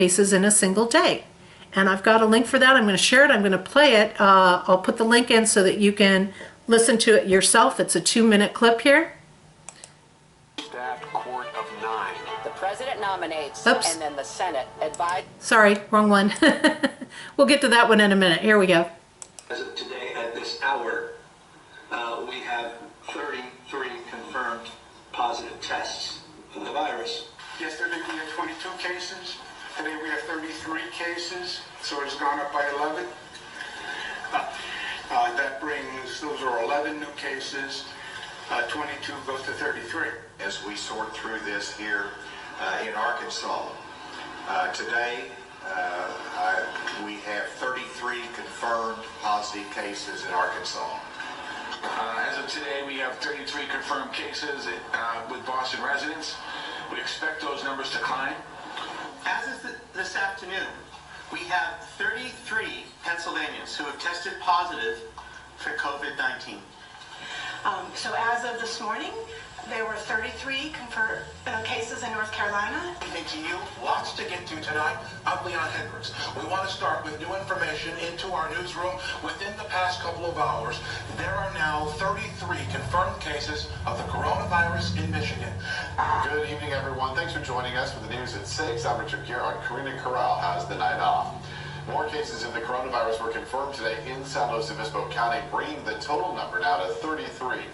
cases in a single day. And I've got a link for that. I'm going to share it. I'm going to play it. I'll put the link in so that you can listen to it yourself. It's a 2-minute clip here. Staff court of 9. The president nominates, Oops. and then the Senate advises. Sorry, wrong one. We'll get to that one in a minute. Here we go. As of today, at this hour, we have 33 confirmed positive tests for the virus. Yesterday we had 22 cases. Today we have 33 cases, so it's gone up by 11. That brings, those are 11 new cases. 22 goes to 33. As we sort through this here in Arkansas, today we have 33 confirmed positive cases in Arkansas. As of today, we have 33 confirmed cases with Boston residents. We expect those numbers to climb. As of this afternoon, we have 33 Pennsylvanians who have tested positive for COVID-19. So as of this morning, there were 33 confirmed cases in North Carolina. To you, lots to get to tonight. I'm Leon Hendricks. We want to start with new information into our newsroom. Within the past couple of hours, there are now 33 confirmed cases of the coronavirus in Michigan. Good evening, everyone. Thanks for joining us for the news at 6. I'm Richard here on Karina Corral. How's the night off? More cases of the coronavirus were confirmed today in San Luis Obispo County, bringing the total number now to 33.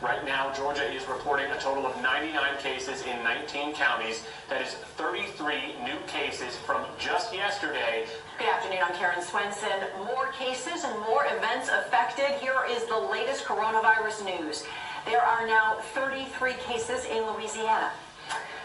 Right now, Georgia is reporting a total of 99 cases in 19 counties. That is 33 new cases from just yesterday. Good afternoon, I'm Karen Swenson. More cases and more events affected. Here is the latest coronavirus news. There are now 33 cases in Louisiana.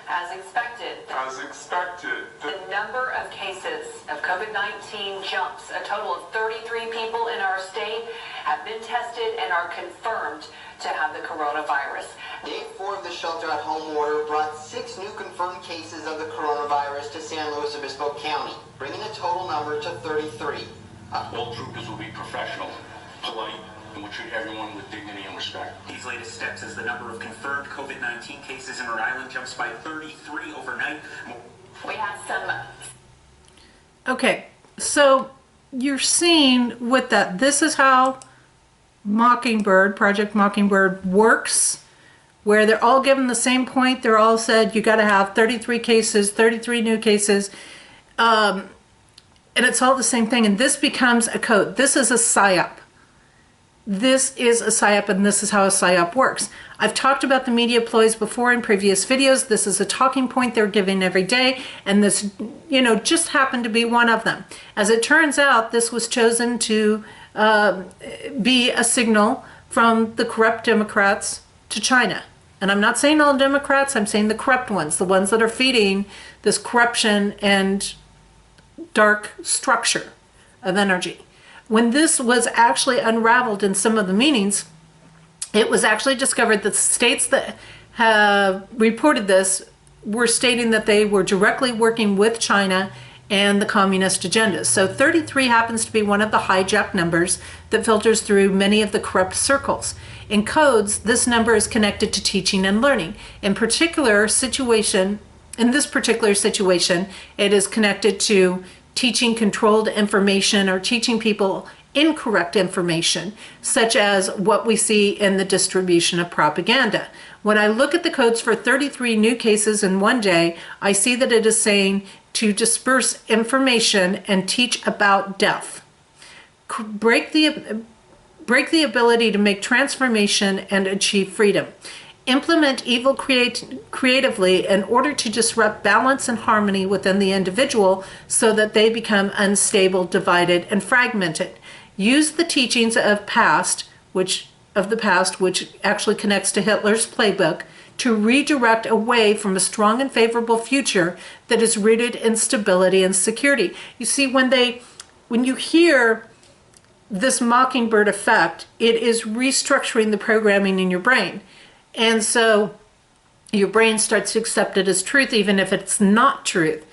As expected. The number of cases of COVID-19 jumps. A total of 33 people in our state have been tested and are confirmed to have the coronavirus. Day 4 of the shelter-at-home order brought 6 new confirmed cases of the coronavirus to San Luis Obispo County, bringing the total number to 33. All troopers will be professional, polite, and will treat everyone with dignity and respect. These latest steps as the number of confirmed COVID-19 cases in Rhode Island jumps by 33 overnight. We have some. Okay, so you're seeing with that, this is how Mockingbird, Project Mockingbird works, where they're all given the same point. They're all said, you got to have 33 cases, 33 new cases, and it's all the same thing. And this becomes a code. This is a PSYOP. This is a PSYOP, and this is how a PSYOP works. I've talked about the media ploys before in previous videos. This is a talking point they're giving every day, and this, just happened to be one of them. As it turns out, this was chosen to be a signal from the corrupt Democrats to China. And I'm not saying all Democrats, I'm saying the corrupt ones, the ones that are feeding this corruption and dark structure of energy. When this was actually unraveled in some of the meetings, it was actually discovered that states that have reported this were stating that they were directly working with China and the communist agendas. So 33 happens to be one of the hijacked numbers that filters through many of the corrupt circles. In codes, this number is connected to teaching and learning. In this particular situation, it is connected to teaching controlled information or teaching people incorrect information, such as what we see in the distribution of propaganda. When I look at the codes for 33 new cases in one day, I see that it is saying to disperse information and teach about death. Break the ability to make transformation and achieve freedom. Implement evil creatively in order to disrupt balance and harmony within the individual so that they become unstable, divided, and fragmented. Use the teachings of the past, which actually connects to Hitler's playbook, to redirect away from a strong and favorable future that is rooted in stability and security. You see, when you hear this Mockingbird effect, it is restructuring the programming in your brain. And so your brain starts to accept it as truth, even if it's not truth,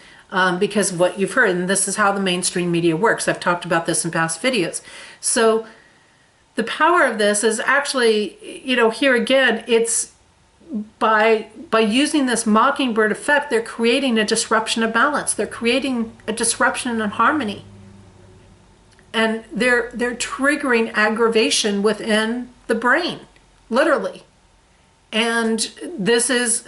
because of what you've heard. And this is how the mainstream media works. I've talked about this in past videos. So the power of this is actually, here again, it's by using this mockingbird effect, they're creating a disruption of balance. They're creating a disruption in harmony. And they're triggering aggravation within the brain, literally. And this is,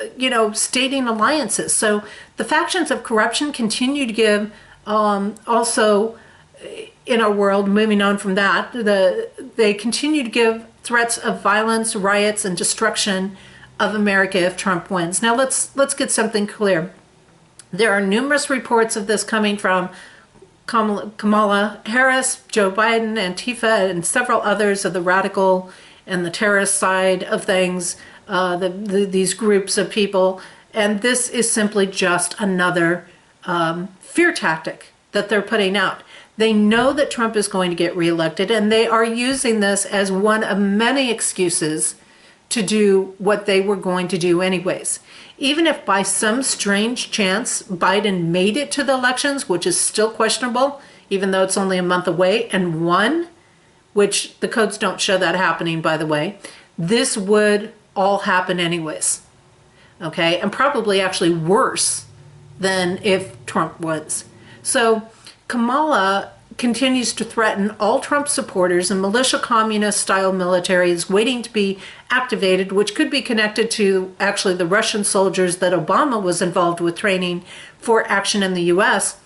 stating alliances. So the factions of corruption continue to give, also in our world, moving on from that, they continue to give threats of violence, riots, and destruction of America if Trump wins. Now let's get something clear. There are numerous reports of this coming from Kamala Harris, Joe Biden, Antifa, and several others of the radical and the terrorist side of things, these groups of people. And this is simply just another fear tactic that they're putting out. They know that Trump is going to get reelected, and they are using this as one of many excuses to do what they were going to do anyways. Even if by some strange chance Biden made it to the elections, which is still questionable, even though it's only a month away, and won, which the codes don't show that happening, by the way, this would all happen anyways. Okay, and probably actually worse than if Trump wins. So Kamala continues to threaten all Trump supporters, and militia communist style military is waiting to be activated, which could be connected to actually the Russian soldiers that Obama was involved with training for action in the US,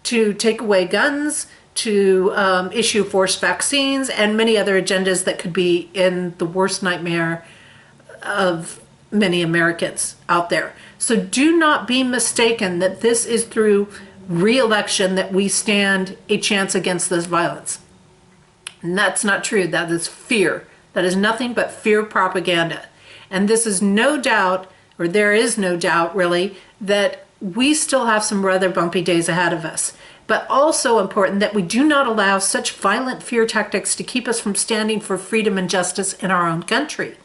to take away guns, to issue forced vaccines, and many other agendas that could be in the worst nightmare of many Americans out there. So do not be mistaken that this is through re-election that we stand a chance against this violence. And that's not true. That is fear. That is nothing but fear propaganda. And this is no doubt, or there is no doubt really, that we still have some rather bumpy days ahead of us. But also important that we do not allow such violent fear tactics to keep us from standing for freedom and justice in our own country.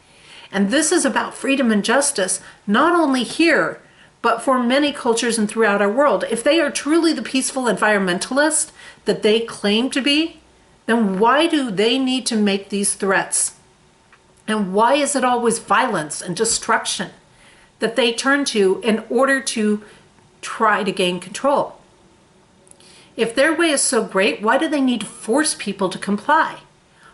And this is about freedom and justice, not only here, but for many cultures and throughout our world. If they are truly the peaceful environmentalists that they claim to be, then why do they need to make these threats? And why is it always violence and destruction that they turn to in order to try to gain control? If their way is so great, why do they need to force people to comply?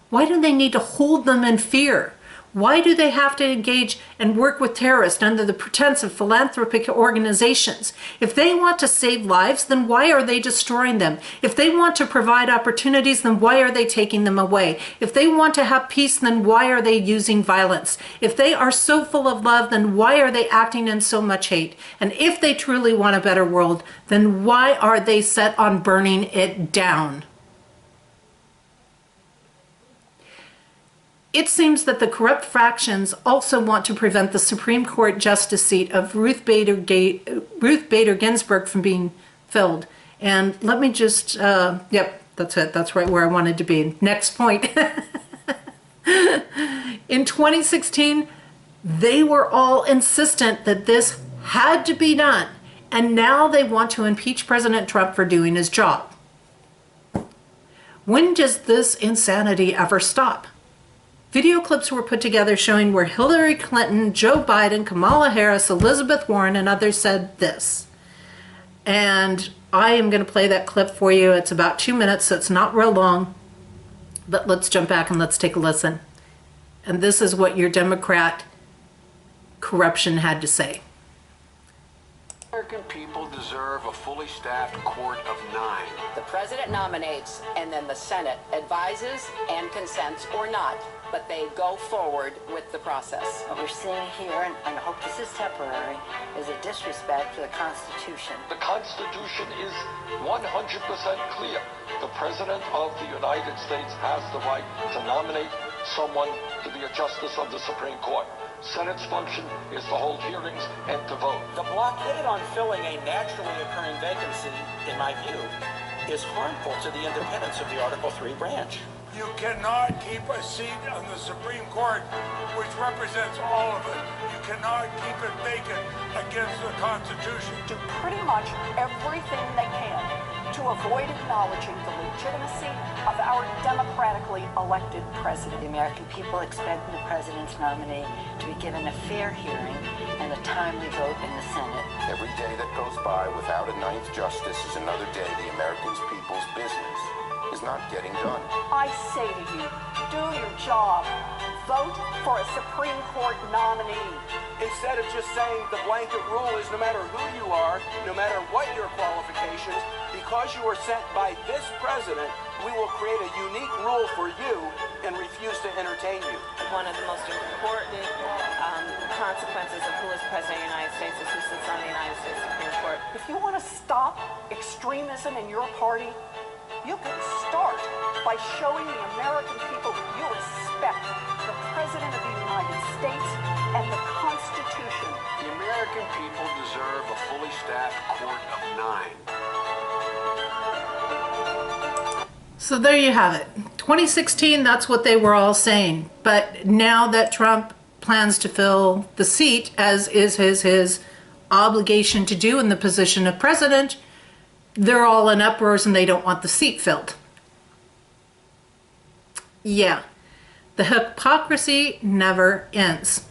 Why do they need to hold them in fear? Why do they have to engage and work with terrorists under the pretense of philanthropic organizations? If they want to save lives, then why are they destroying them? If they want to provide opportunities, then why are they taking them away? If they want to have peace, then why are they using violence? If they are so full of love, then why are they acting in so much hate? And if they truly want a better world, then why are they set on burning it down? It seems that the corrupt factions also want to prevent the Supreme Court justice seat of Ruth Bader Ginsburg from being filled. And let me just, yep, that's it. That's right where I wanted to be. Next point. In 2016, they were all insistent that this had to be done. And now they want to impeach President Trump for doing his job. When does this insanity ever stop? Video clips were put together showing where Hillary Clinton, Joe Biden, Kamala Harris, Elizabeth Warren, and others said this. And I am going to play that clip for you. It's about 2 minutes, so it's not real long. But let's jump back and let's take a listen. And this is what your Democrat corruption had to say. American people deserve a fully staffed court of 9. The president nominates, and then the Senate advises and consents or not, but they go forward with the process. What we're seeing here, and I hope this is temporary, is a disrespect for the Constitution. The Constitution is 100% clear. The President of the United States has the right to nominate someone to be a justice of the Supreme Court. Senate's function is to hold hearings and to vote. The blockade on filling a naturally occurring vacancy, in my view, is harmful to the independence of the Article III branch. You cannot keep a seat on the Supreme Court, which represents all of it. You cannot keep it vacant against the Constitution. Do pretty much everything they can to avoid acknowledging the legitimacy of our democratically elected president. The American people expect the president's nominee to be given a fair hearing and a timely vote in the Senate. Every day that goes by without a ninth justice is another day the American people's business is not getting done. I say to you, do your job. Vote for a Supreme Court nominee. Instead of just saying the blanket rule is no matter who you are, no matter what your qualifications, because you were sent by this president, we will create a unique rule for you and refuse to entertain you. One of the most important consequences of who is president of the United States is who sits on the United States Supreme Court. If you want to stop extremism in your party, you can start by showing the American people that you respect the President of the United States and the Constitution. The American people deserve a fully staffed court of 9. So there you have it. 2016, that's what they were all saying. But now that Trump plans to fill the seat, as is his obligation to do in the position of president, they're all in uproars and they don't want the seat filled. Yeah, the hypocrisy never ends.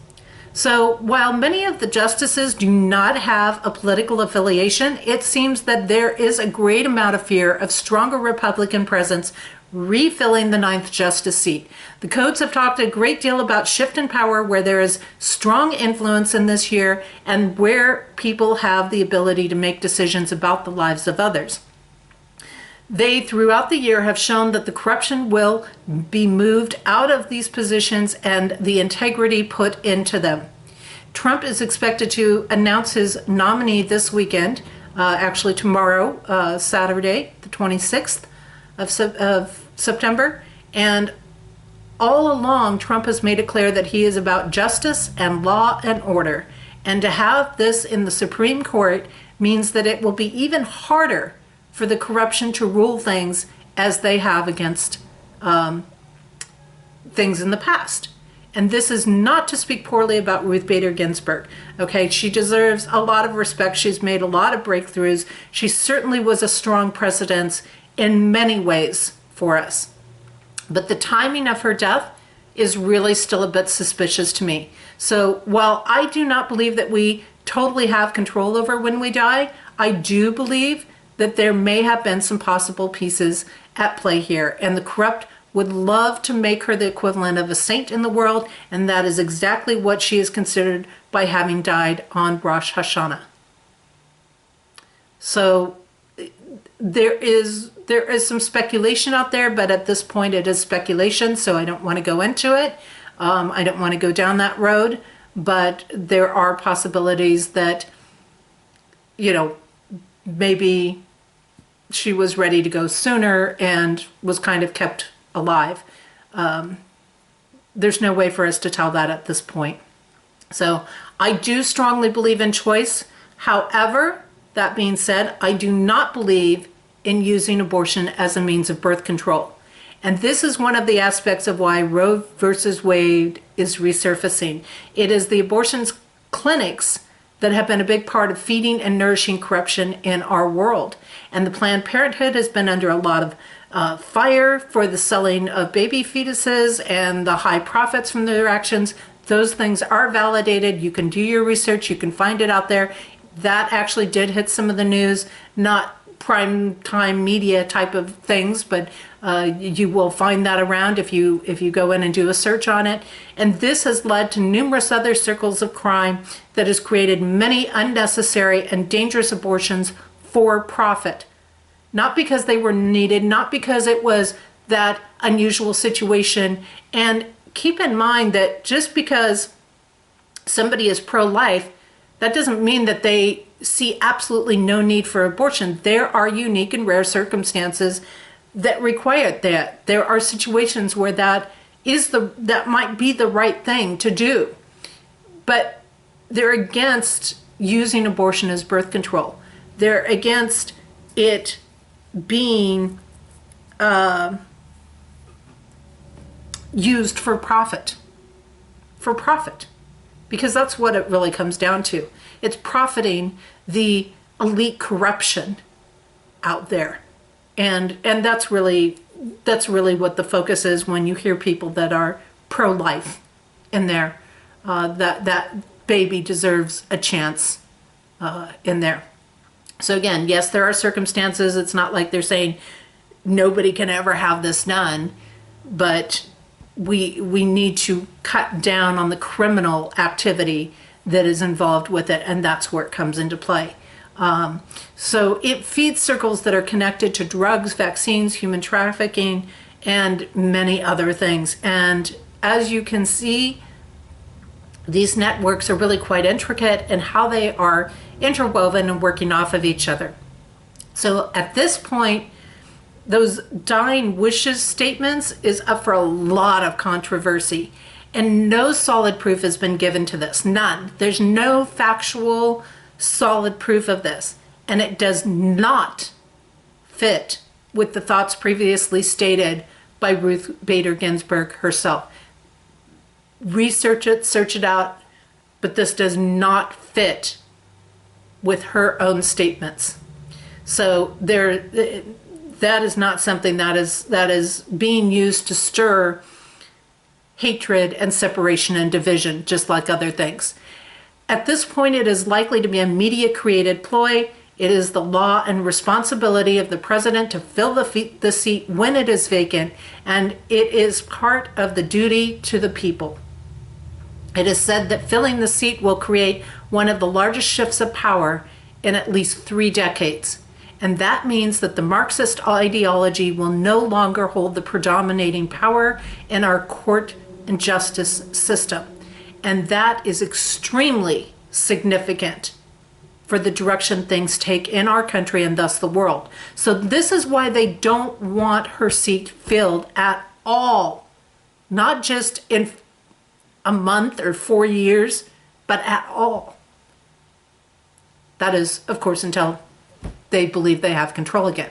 So while many of the justices do not have a political affiliation, it seems that there is a great amount of fear of stronger Republican presence refilling the ninth justice seat. The codes have talked a great deal about shift in power where there is strong influence in this year and where people have the ability to make decisions about the lives of others. They, throughout the year, have shown that the corruption will be moved out of these positions and the integrity put into them. Trump is expected to announce his nominee this weekend, actually tomorrow, Saturday, the 26th of September. And all along, Trump has made it clear that he is about justice and law and order. And to have this in the Supreme Court means that it will be even harder for the corruption to rule things as they have against things in the past. And this is not to speak poorly about Ruth Bader Ginsburg. Okay, she deserves a lot of respect. She's made a lot of breakthroughs. She certainly was a strong precedent in many ways for us. But the timing of her death is really still a bit suspicious to me. So while I do not believe that we totally have control over when we die, I do believe that there may have been some possible pieces at play here, and the corrupt would love to make her the equivalent of a saint in the world, and that is exactly what she is considered by having died on Rosh Hashanah. So there is some speculation out there, but at this point it is speculation, so I don't want to go into it. I don't want to go down that road, but there are possibilities that, you know, maybe she was ready to go sooner and was kind of kept alive. There's no way for us to tell that at this point. So I do strongly believe in choice. However, that being said, I do not believe in using abortion as a means of birth control. And this is one of the aspects of why Roe versus Wade is resurfacing. It is the abortion clinics that have been a big part of feeding and nourishing corruption in our world. And the Planned Parenthood has been under a lot of fire for the selling of baby fetuses and the high profits from their actions. Those things are validated. You can do your research. You can find it out there. That actually did hit some of the news, not prime time media type of things, but you will find that around if you go in and do a search on it. And this has led to numerous other circles of crime that has created many unnecessary and dangerous abortions for profit. Not because they were needed, not because it was that unusual situation. And keep in mind that just because somebody is pro-life, that doesn't mean that they see absolutely no need for abortion. There are unique and rare circumstances that require that. There are situations where that might be the right thing to do. But they're against using abortion as birth control. They're against it being used for profit. For profit. Because that's what it really comes down to. It's profiting the elite corruption out there. And that's really what the focus is when you hear people that are pro-life in there. That baby deserves a chance in there. So again, yes, there are circumstances. It's not like they're saying nobody can ever have this done, but we need to cut down on the criminal activity that is involved with it, and that's where it comes into play. So it feeds circles that are connected to drugs, vaccines, human trafficking, and many other things. And as you can see, these networks are really quite intricate in how they are interwoven and working off of each other. So at this point, those dying wishes statements is up for a lot of controversy, and no solid proof has been given to this. None. There's no factual solid proof of this, and it does not fit with the thoughts previously stated by Ruth Bader Ginsburg herself. Research it, search it out, but this does not fit with her own statements. So that is not something that is being used to stir hatred and separation and division, just like other things. At this point, it is likely to be a media-created ploy. It is the law and responsibility of the president to fill the seat when it is vacant, and it is part of the duty to the people. It is said that filling the seat will create one of the largest shifts of power in at least 3 decades. And that means that the Marxist ideology will no longer hold the predominating power in our court and justice system. And that is extremely significant for the direction things take in our country and thus the world. So this is why they don't want her seat filled at all. Not just in a month or 4 years, but at all. That is, of course, until they believe they have control again,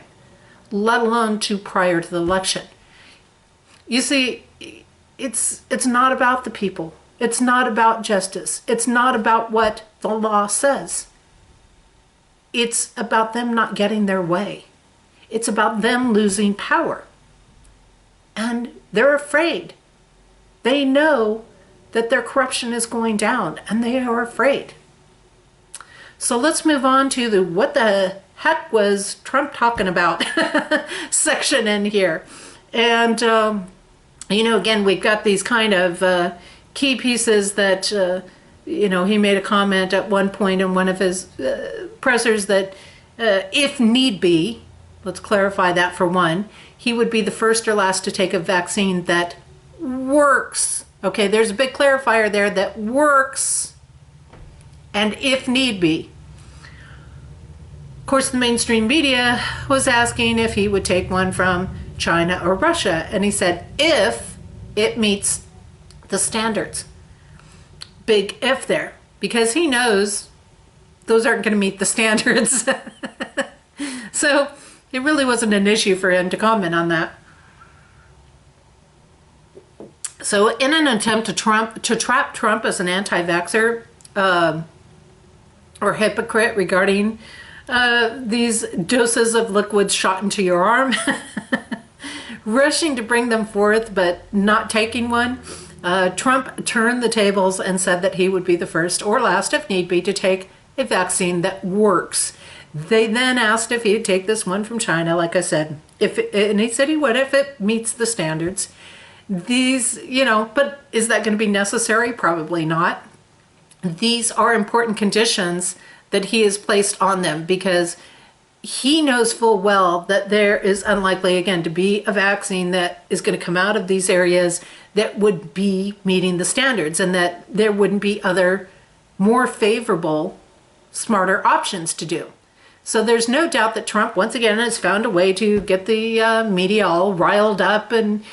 let alone to prior to the election. You see, it's not about the people. It's not about justice. It's not about what the law says. It's about them not getting their way. It's about them losing power. And they're afraid. They know that their corruption is going down, and they are afraid. So let's move on to the what the heck was Trump talking about section in here. And, again, we've got these kind of key pieces that, he made a comment at one point in one of his pressers that if need be, let's clarify that for one, he would be the first or last to take a vaccine that works. Okay, there's a big clarifier there, that works, and if need be. Of course, the mainstream media was asking if he would take one from China or Russia, and he said if it meets the standards. Big if there, because he knows those aren't going to meet the standards. So it really wasn't an issue for him to comment on that. So in an attempt to trap Trump as an anti-vaxxer or hypocrite regarding these doses of liquids shot into your arm, rushing to bring them forth but not taking one, Trump turned the tables and said that he would be the first or last, if need be, to take a vaccine that works. They then asked if he'd take this one from China, like I said, and he said he would if it meets the standards. These, but is that going to be necessary? Probably not. These are important conditions that he has placed on them because he knows full well that there is unlikely, again, to be a vaccine that is going to come out of these areas that would be meeting the standards, and that there wouldn't be other more favorable, smarter options to do. So there's no doubt that Trump, once again, has found a way to get the media all riled up and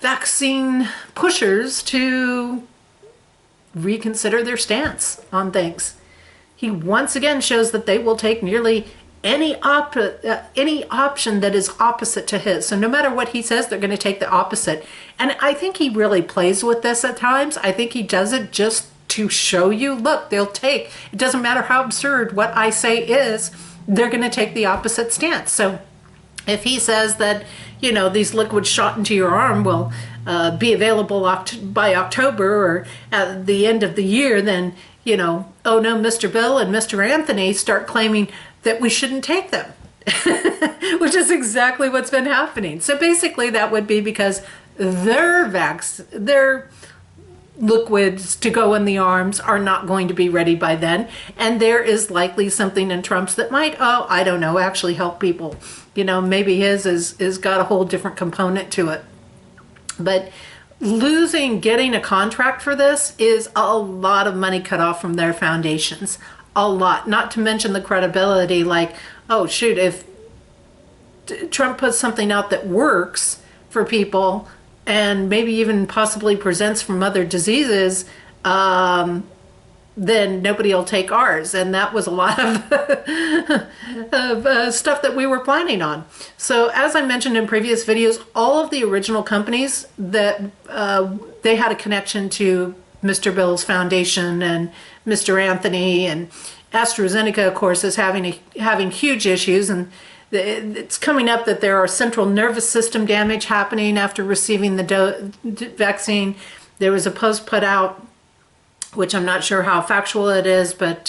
vaccine pushers to reconsider their stance on things. He once again shows that they will take nearly any option that is opposite to his. So no matter what he says, they're going to take the opposite. And I think he really plays with this at times. I think he does it just to show you, look, they'll take, it doesn't matter how absurd what I say is, they're going to take the opposite stance. So If he says that, you know, these liquids shot into your arm will be available by October or at the end of the year, then, you know, oh no, Mr. Bill and Mr. Anthony start claiming that we shouldn't take them, which is exactly what's been happening. So basically that would be because their liquids to go in the arms are not going to be ready by then, and there is likely something in Trump's that might, oh, I don't know, actually help people. You know, maybe his is got a whole different component to it. But getting a contract for this is a lot of money cut off from their foundations. A lot. Not to mention the credibility, like, oh shoot, if Trump puts something out that works for people and maybe even possibly presents from other diseases, then nobody will take ours. And that was a lot of, stuff that we were planning on. So as I mentioned in previous videos, all of the original companies that they had a connection to Mr. Bill's foundation and Mr. Anthony, and AstraZeneca, of course, is having huge issues, and it's coming up that there are central nervous system damage happening after receiving the vaccine. There was a post put out, which I'm not sure how factual it is, but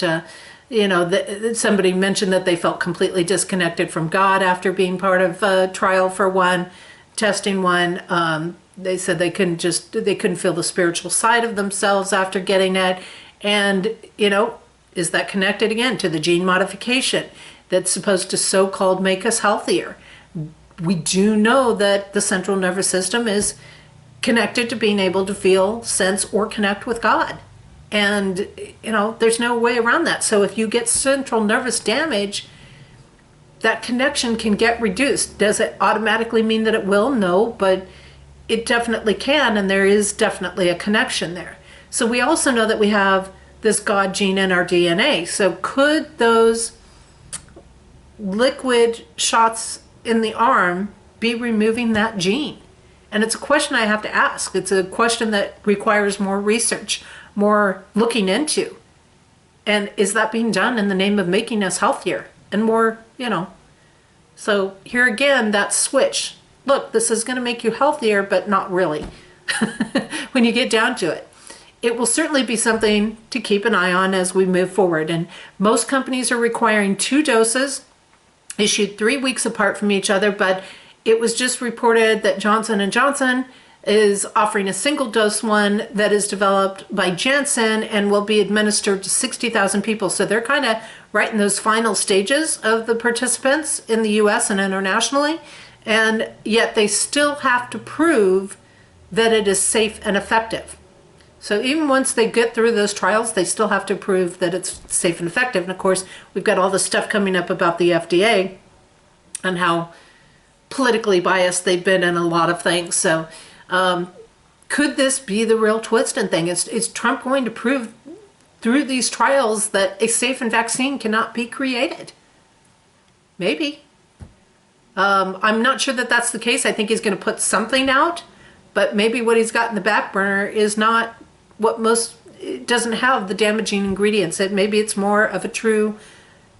you know, somebody mentioned that they felt completely disconnected from God after being part of a trial for one, testing one. They said they couldn't feel the spiritual side of themselves after getting it. And, you know, is that connected again to the gene modification that's supposed to so-called make us healthier? We do know that the central nervous system is connected to being able to feel, sense, or connect with God. And, you know, there's no way around that. So if you get central nervous damage, that connection can get reduced. Does it automatically mean that it will? No, but it definitely can, and there is definitely a connection there. So we also know that we have this God gene in our DNA. So could those liquid shots in the arm be removing that gene? And it's a question I have to ask. It's a question that requires more research, more looking into. And is that being done in the name of making us healthier and more, you know? So here again, that switch. Look, this is going to make you healthier, but not really when you get down to it. It will certainly be something to keep an eye on as we move forward. And most companies are requiring 2 doses issued 3 weeks apart from each other, but it was just reported that Johnson & Johnson is offering a single dose one that is developed by Janssen and will be administered to 60,000 people. So they're kind of right in those final stages of the participants in the US and internationally, and yet they still have to prove that it is safe and effective. So even once they get through those trials, they still have to prove that it's safe and effective. And of course, we've got all this stuff coming up about the FDA and how politically biased they've been in a lot of things. So could this be the real twist and thing? Is Trump going to prove through these trials that a safe vaccine cannot be created? Maybe. I'm not sure that that's the case. I think he's going to put something out, but maybe what he's got in the back burner is not what it doesn't have the damaging ingredients. Maybe it's more of a true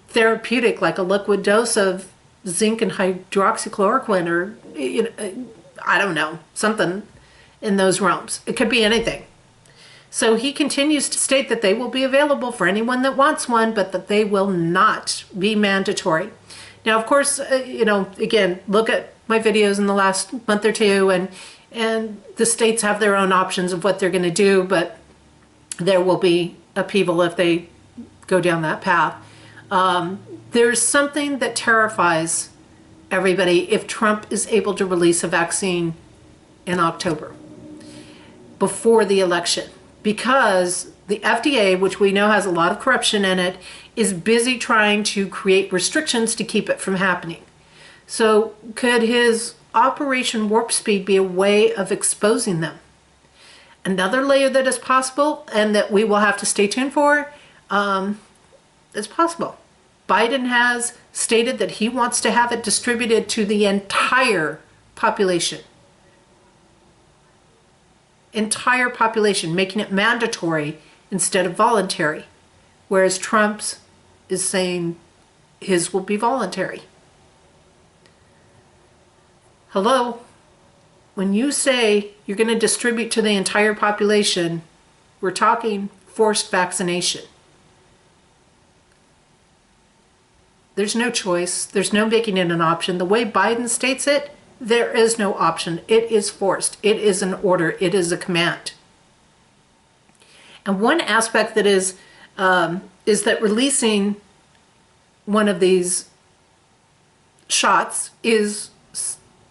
therapeutic, like a liquid dose of zinc and hydroxychloroquine, or, you know, I don't know, something in those realms. It could be anything. So he continues to state that they will be available for anyone that wants one, but that they will not be mandatory. Now, of course, you know, again, look at my videos in the last month or two, and the states have their own options of what they're going to do, but there will be upheaval if they go down that path. There's something that terrifies everybody if Trump is able to release a vaccine in October, before the election, because the FDA, which we know has a lot of corruption in it, is busy trying to create restrictions to keep it from happening. So could his Operation Warp Speed be a way of exposing them? Another layer that is possible, and that we will have to stay tuned for, is possible. Biden has stated that he wants to have it distributed to the entire population. Entire population, making it mandatory instead of voluntary. Whereas Trump's is saying his will be voluntary. Hello? When you say you're going to distribute to the entire population, we're talking forced vaccination. There's no choice. There's no making it an option. The way Biden states it, there is no option. It is forced. It is an order. It is a command. And one aspect that is that releasing one of these shots is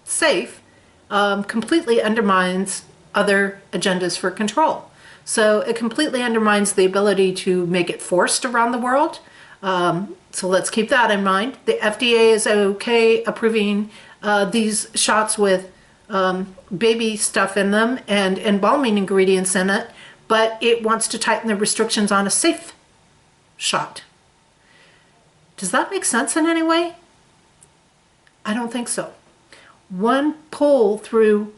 safe completely undermines other agendas for control. So it completely undermines the ability to make it forced around the world. So let's keep that in mind. The FDA is okay approving these shots with baby stuff in them and embalming ingredients in it, but it wants to tighten the restrictions on a safe shot. Does that make sense in any way? I don't think so. One poll through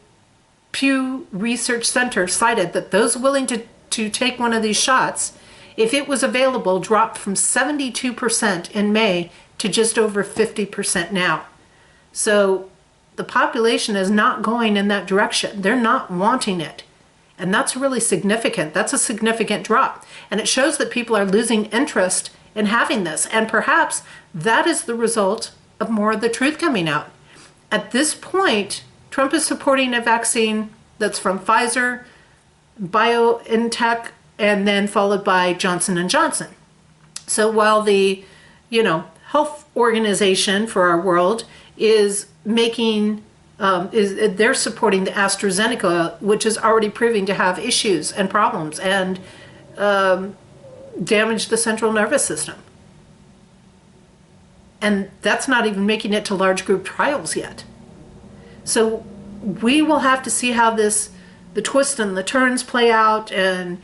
Pew Research Center cited that those willing to take one of these shots, if it was available, dropped from 72% in May to just over 50% now. So the population is not going in that direction. They're not wanting it. And that's really significant. That's a significant drop. And it shows that people are losing interest in having this. And perhaps that is the result of more of the truth coming out. At this point, Trump is supporting a vaccine that's from Pfizer, BioNTech, and then followed by Johnson & Johnson. So while the, health organization for our world is making, they're supporting the AstraZeneca, which is already proving to have issues and problems and damage the central nervous system. And that's not even making it to large group trials yet. So we will have to see how the twists and the turns play out and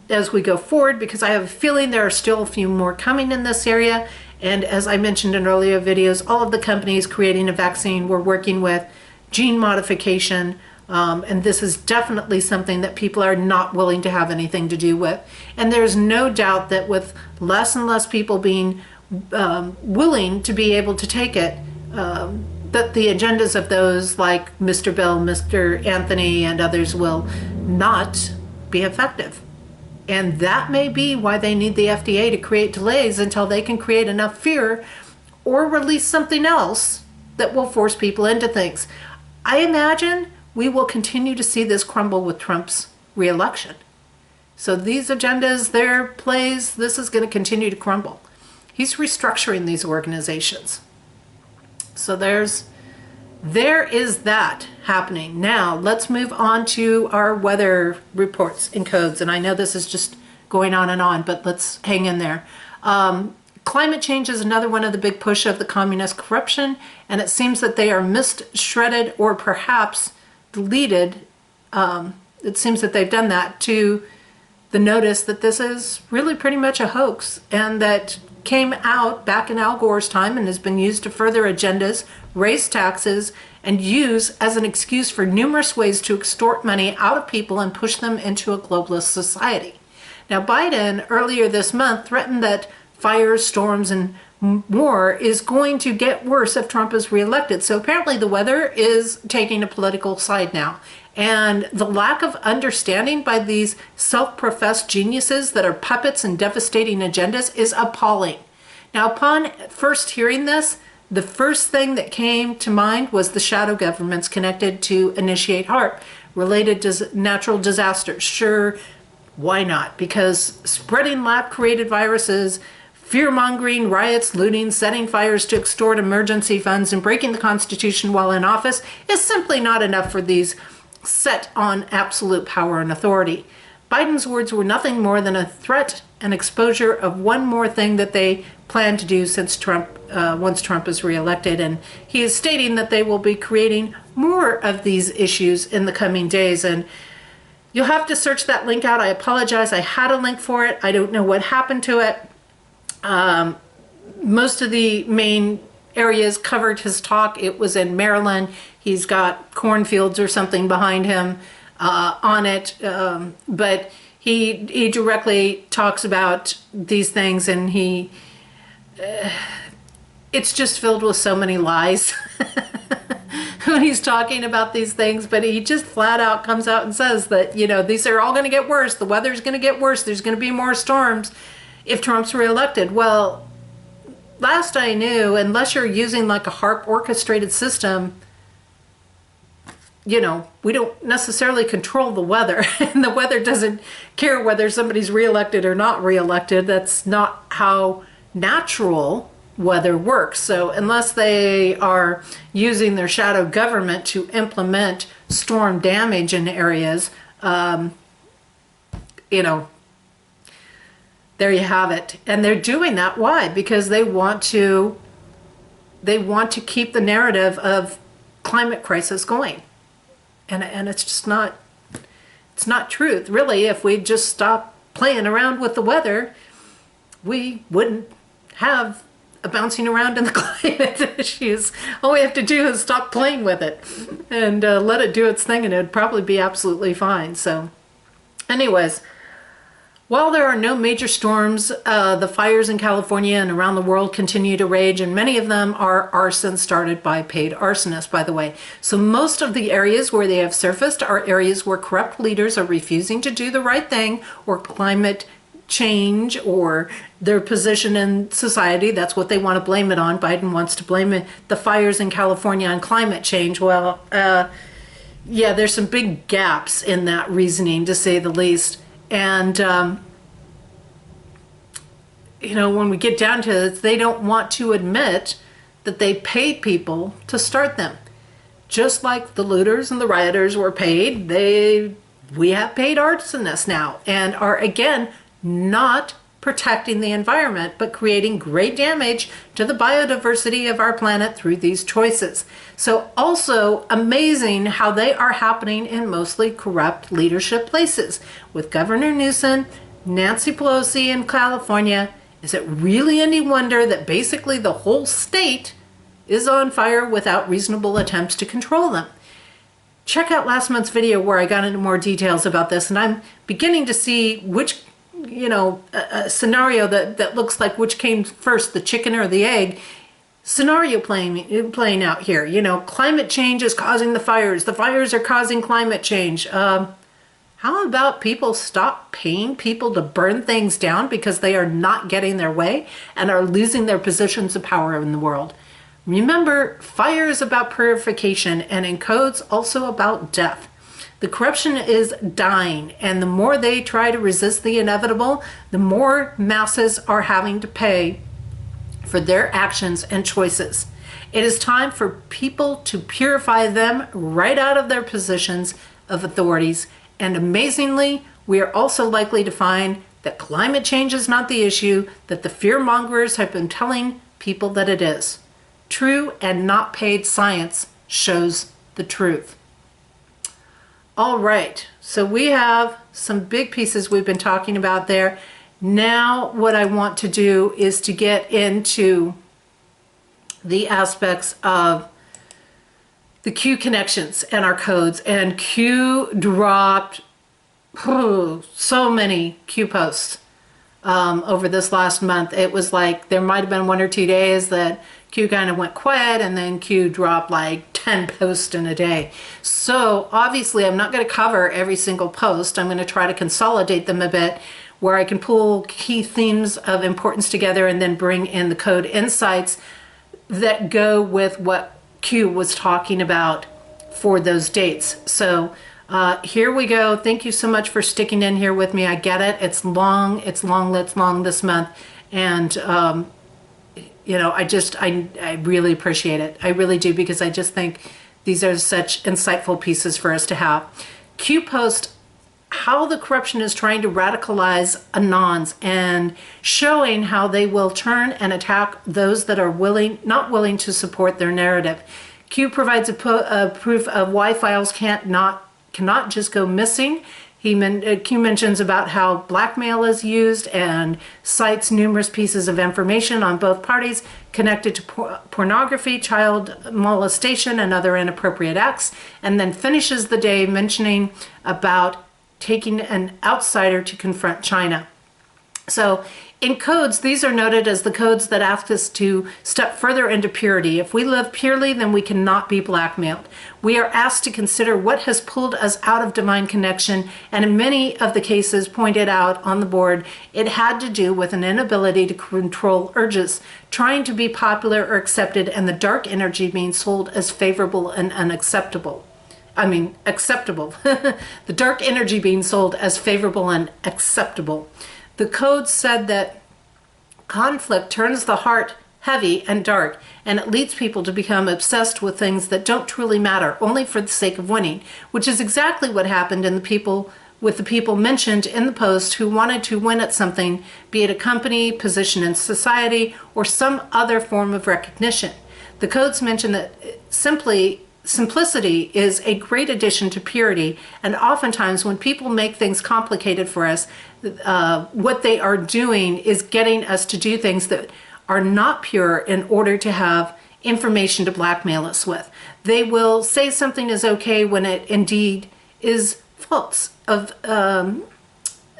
as we go forward, because I have a feeling there are still a few more coming in this area. And as I mentioned in earlier videos, all of the companies creating a vaccine were working with gene modification. And this is definitely something that people are not willing to have anything to do with. And there's no doubt that with less and less people being willing to be able to take it, that the agendas of those like Mr. Bill, Mr. Anthony, and others will not be effective. And that may be why they need the FDA to create delays until they can create enough fear or release something else that will force people into things. I imagine we will continue to see this crumble with Trump's reelection. So these agendas, their plays, this is going to continue to crumble. He's restructuring these organizations. So there is that happening. Now let's move on to our weather reports and codes. And I know this is just going on and on, but let's hang in there. Climate change is another one of the big push of the communist corruption, and it seems that they are missed, shredded, or perhaps deleted. It seems that they've done that to the notice that this is really pretty much a hoax, and that came out back in Al Gore's time and has been used to further agendas, raise taxes, and use as an excuse for numerous ways to extort money out of people and push them into a globalist society. Now, Biden earlier this month threatened that fires, storms, and more is going to get worse if Trump is reelected. So apparently the weather is taking a political side now. And the lack of understanding by these self-professed geniuses that are puppets and devastating agendas is appalling. Now, upon first hearing this, the first thing that came to mind was the shadow governments connected to Initiate HARP, related to natural disasters. Sure, why not? Because spreading lab-created viruses, fear-mongering, riots, looting, setting fires to extort emergency funds, and breaking the Constitution while in office is simply not enough for these set on absolute power and authority. Biden's words were nothing more than a threat and exposure of one more thing that they plan to do since once Trump is reelected. And he is stating that they will be creating more of these issues in the coming days. And you'll have to search that link out. I apologize. I had a link for it. I don't know what happened to it. Most of the main areas covered his talk. It was in Maryland. He's got cornfields or something behind him on it. But he directly talks about these things, and it's just filled with so many lies. when he's talking about these things, but he just flat out comes out and says that, you know, these are all going to get worse. The weather's going to get worse. There's going to be more storms if Trump's reelected. Well, last I knew, unless you're using like a HARP orchestrated system, you know, we don't necessarily control the weather, and the weather doesn't care whether somebody's reelected or not reelected. That's not how natural weather works. So unless they are using their shadow government to implement storm damage in areas, you know, there you have it. And they're doing that. Why? Because they want to keep the narrative of climate crisis going. And it's just not, it's not truth. Really, if we just stop playing around with the weather, we wouldn't have a bouncing around in the climate issues. All we have to do is stop playing with it and let it do its thing, and it'd probably be absolutely fine. So anyways, while there are no major storms, the fires in California and around the world continue to rage, and many of them are arson started by paid arsonists, by the way. So most of the areas where they have surfaced are areas where corrupt leaders are refusing to do the right thing, or climate change, or their position in society. That's what they want to blame it on. Biden wants to blame it, the fires in California, on climate change. Well, yeah, there's some big gaps in that reasoning, to say the least. And, you know, when we get down to it, they don't want to admit that they paid people to start them. Just like the looters and the rioters were paid, we have paid arsonists now, and are, again, not protecting the environment, but creating great damage to the biodiversity of our planet through these choices. So also amazing how they are happening in mostly corrupt leadership places. With Governor Newsom, Nancy Pelosi in California, is it really any wonder that basically the whole state is on fire without reasonable attempts to control them? Check out last month's video where I got into more details about this, and I'm beginning to see which, you know, a scenario that looks like which came first, the chicken or the egg scenario playing out here. You know, climate change is causing the fires are causing climate change. How about people stop paying people to burn things down because they are not getting their way and are losing their positions of power in the world? Remember, fire is about purification, and in codes also about death. The corruption is dying, and the more they try to resist the inevitable, the more masses are having to pay for their actions and choices. It is time for people to purify them right out of their positions of authorities. And amazingly, we are also likely to find that climate change is not the issue that the fear mongers have been telling people that it is. True and not paid science shows the truth. All right, so we have some big pieces we've been talking about there. Now what I want to do is to get into the aspects of the Q connections and our codes. And Q dropped so many Q posts over this last month. It was like there might have been 1 or 2 days that Q kind of went quiet, and then Q dropped like 10 posts in a day. So obviously I'm not going to cover every single post. I'm going to try to consolidate them a bit where I can pull key themes of importance together and then bring in the code insights that go with what Q was talking about for those dates. So here we go. Thank you so much for sticking in here with me. I get it. It's long this month. And you know, I really appreciate it. I really do, because I just think these are such insightful pieces for us to have. Q post how the corruption is trying to radicalize Anons and showing how they will turn and attack those that are not willing to support their narrative. Q provides a proof of why files cannot just go missing. Q mentions about how blackmail is used and cites numerous pieces of information on both parties connected to pornography, child molestation, and other inappropriate acts, and then finishes the day mentioning about taking an outsider to confront China. So In codes, these are noted as the codes that ask us to step further into purity. If we live purely, then we cannot be blackmailed. We are asked to consider what has pulled us out of divine connection, and in many of the cases pointed out on the board, it had to do with an inability to control urges, trying to be popular or accepted, and the dark energy being sold as favorable and unacceptable. Acceptable. The dark energy being sold as favorable and acceptable. The code said that conflict turns the heart heavy and dark, and it leads people to become obsessed with things that don't truly matter, only for the sake of winning, which is exactly what happened with the people mentioned in the post who wanted to win at something, be it a company, position in society, or some other form of recognition. The codes mention that simplicity is a great addition to purity, and oftentimes when people make things complicated for us, what they are doing is getting us to do things that are not pure in order to have information to blackmail us with. They will say something is okay when it indeed is false.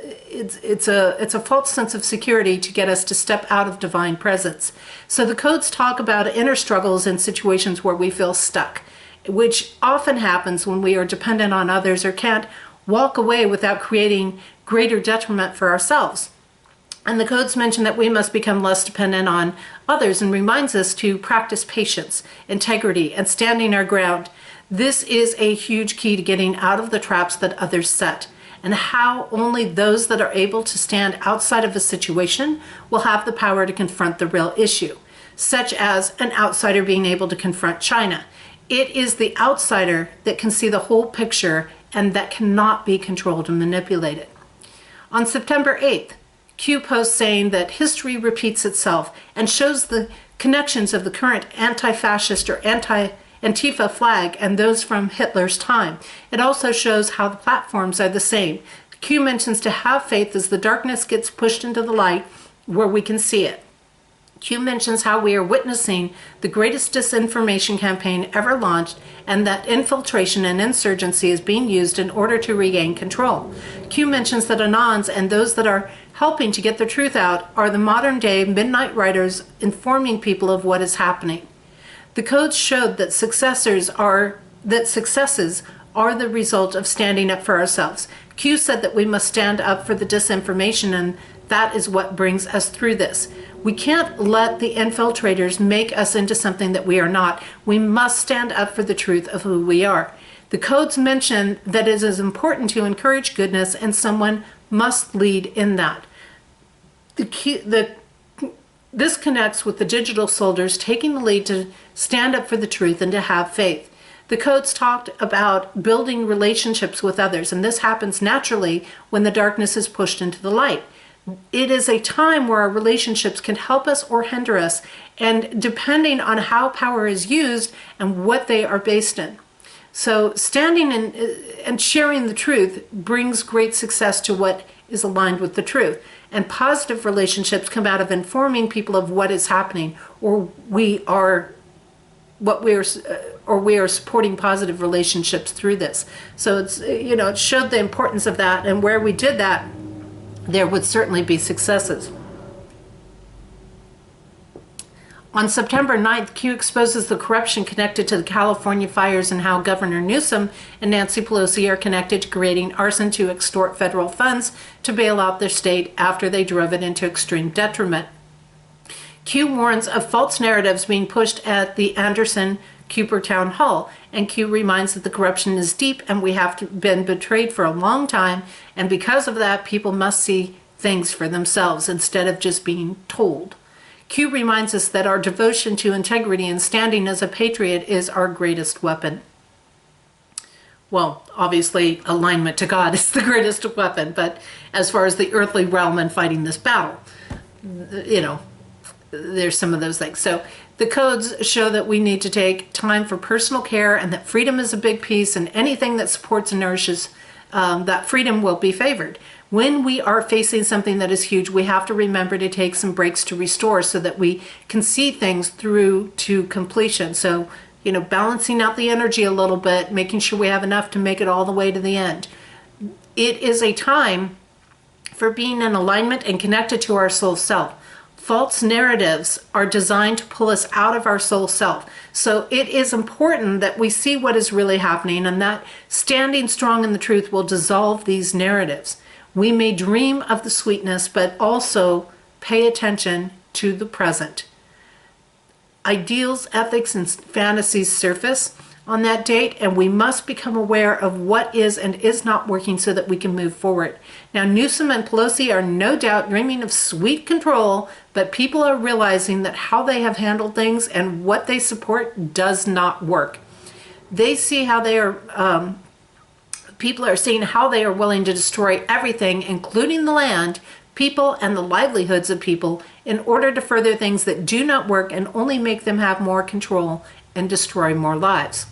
It's a false sense of security to get us to step out of divine presence. So the codes talk about inner struggles in situations where we feel stuck, which often happens when we are dependent on others or can't walk away without creating greater detriment for ourselves. And the codes mention that we must become less dependent on others and reminds us to practice patience, integrity, and standing our ground. This is a huge key to getting out of the traps that others set, and how only those that are able to stand outside of a situation will have the power to confront the real issue, such as an outsider being able to confront China. It is the outsider that can see the whole picture and that cannot be controlled and manipulated. On September 8th, Q posts saying that history repeats itself and shows the connections of the current anti-fascist or Antifa flag and those from Hitler's time. It also shows how the platforms are the same. Q mentions to have faith as the darkness gets pushed into the light where we can see it. Q mentions how we are witnessing the greatest disinformation campaign ever launched, and that infiltration and insurgency is being used in order to regain control. Q mentions that Anons and those that are helping to get the truth out are the modern-day midnight riders informing people of what is happening. The codes showed that successes are the result of standing up for ourselves. Q said that we must stand up for the disinformation, and that is what brings us through this. We can't let the infiltrators make us into something that we are not. We must stand up for the truth of who we are. The codes mention that it is important to encourage goodness, and someone must lead in that. This connects with the digital soldiers taking the lead to stand up for the truth and to have faith. The codes talked about building relationships with others, and this happens naturally when the darkness is pushed into the light. It is a time where our relationships can help us or hinder us, and depending on how power is used and what they are based in. So standing and sharing the truth brings great success to what is aligned with the truth. And positive relationships come out of informing people of what is happening, or we are supporting positive relationships through this. So it's, it showed the importance of that, and where we did that, there would certainly be successes. On September 9th, Q exposes the corruption connected to the California fires and how Governor Newsom and Nancy Pelosi are connected to creating arson to extort federal funds to bail out their state after they drove it into extreme detriment. Q warns of false narratives being pushed at the Anderson Cooper Town Hall, and Q reminds that the corruption is deep and we have been betrayed for a long time, and because of that, people must see things for themselves instead of just being told. Q reminds us that our devotion to integrity and standing as a patriot is our greatest weapon. Well, obviously, alignment to God is the greatest weapon, but as far as the earthly realm and fighting this battle, there's some of those things. So the codes show that we need to take time for personal care, and that freedom is a big piece, and anything that supports and nourishes that freedom will be favored. When we are facing something that is huge, we have to remember to take some breaks to restore so that we can see things through to completion. So, balancing out the energy a little bit, making sure we have enough to make it all the way to the end. It is a time for being in alignment and connected to our soul self. False narratives are designed to pull us out of our soul self. So it is important that we see what is really happening, and that standing strong in the truth will dissolve these narratives. We may dream of the sweetness, but also pay attention to the present. Ideals, ethics, and fantasies surface on that date, and we must become aware of what is and is not working so that we can move forward. Now, Newsom and Pelosi are no doubt dreaming of sweet control, but people are realizing that how they have handled things and what they support does not work. They see how they are, people are seeing how they are willing to destroy everything, including the land, people, and the livelihoods of people, in order to further things that do not work and only make them have more control and destroy more lives.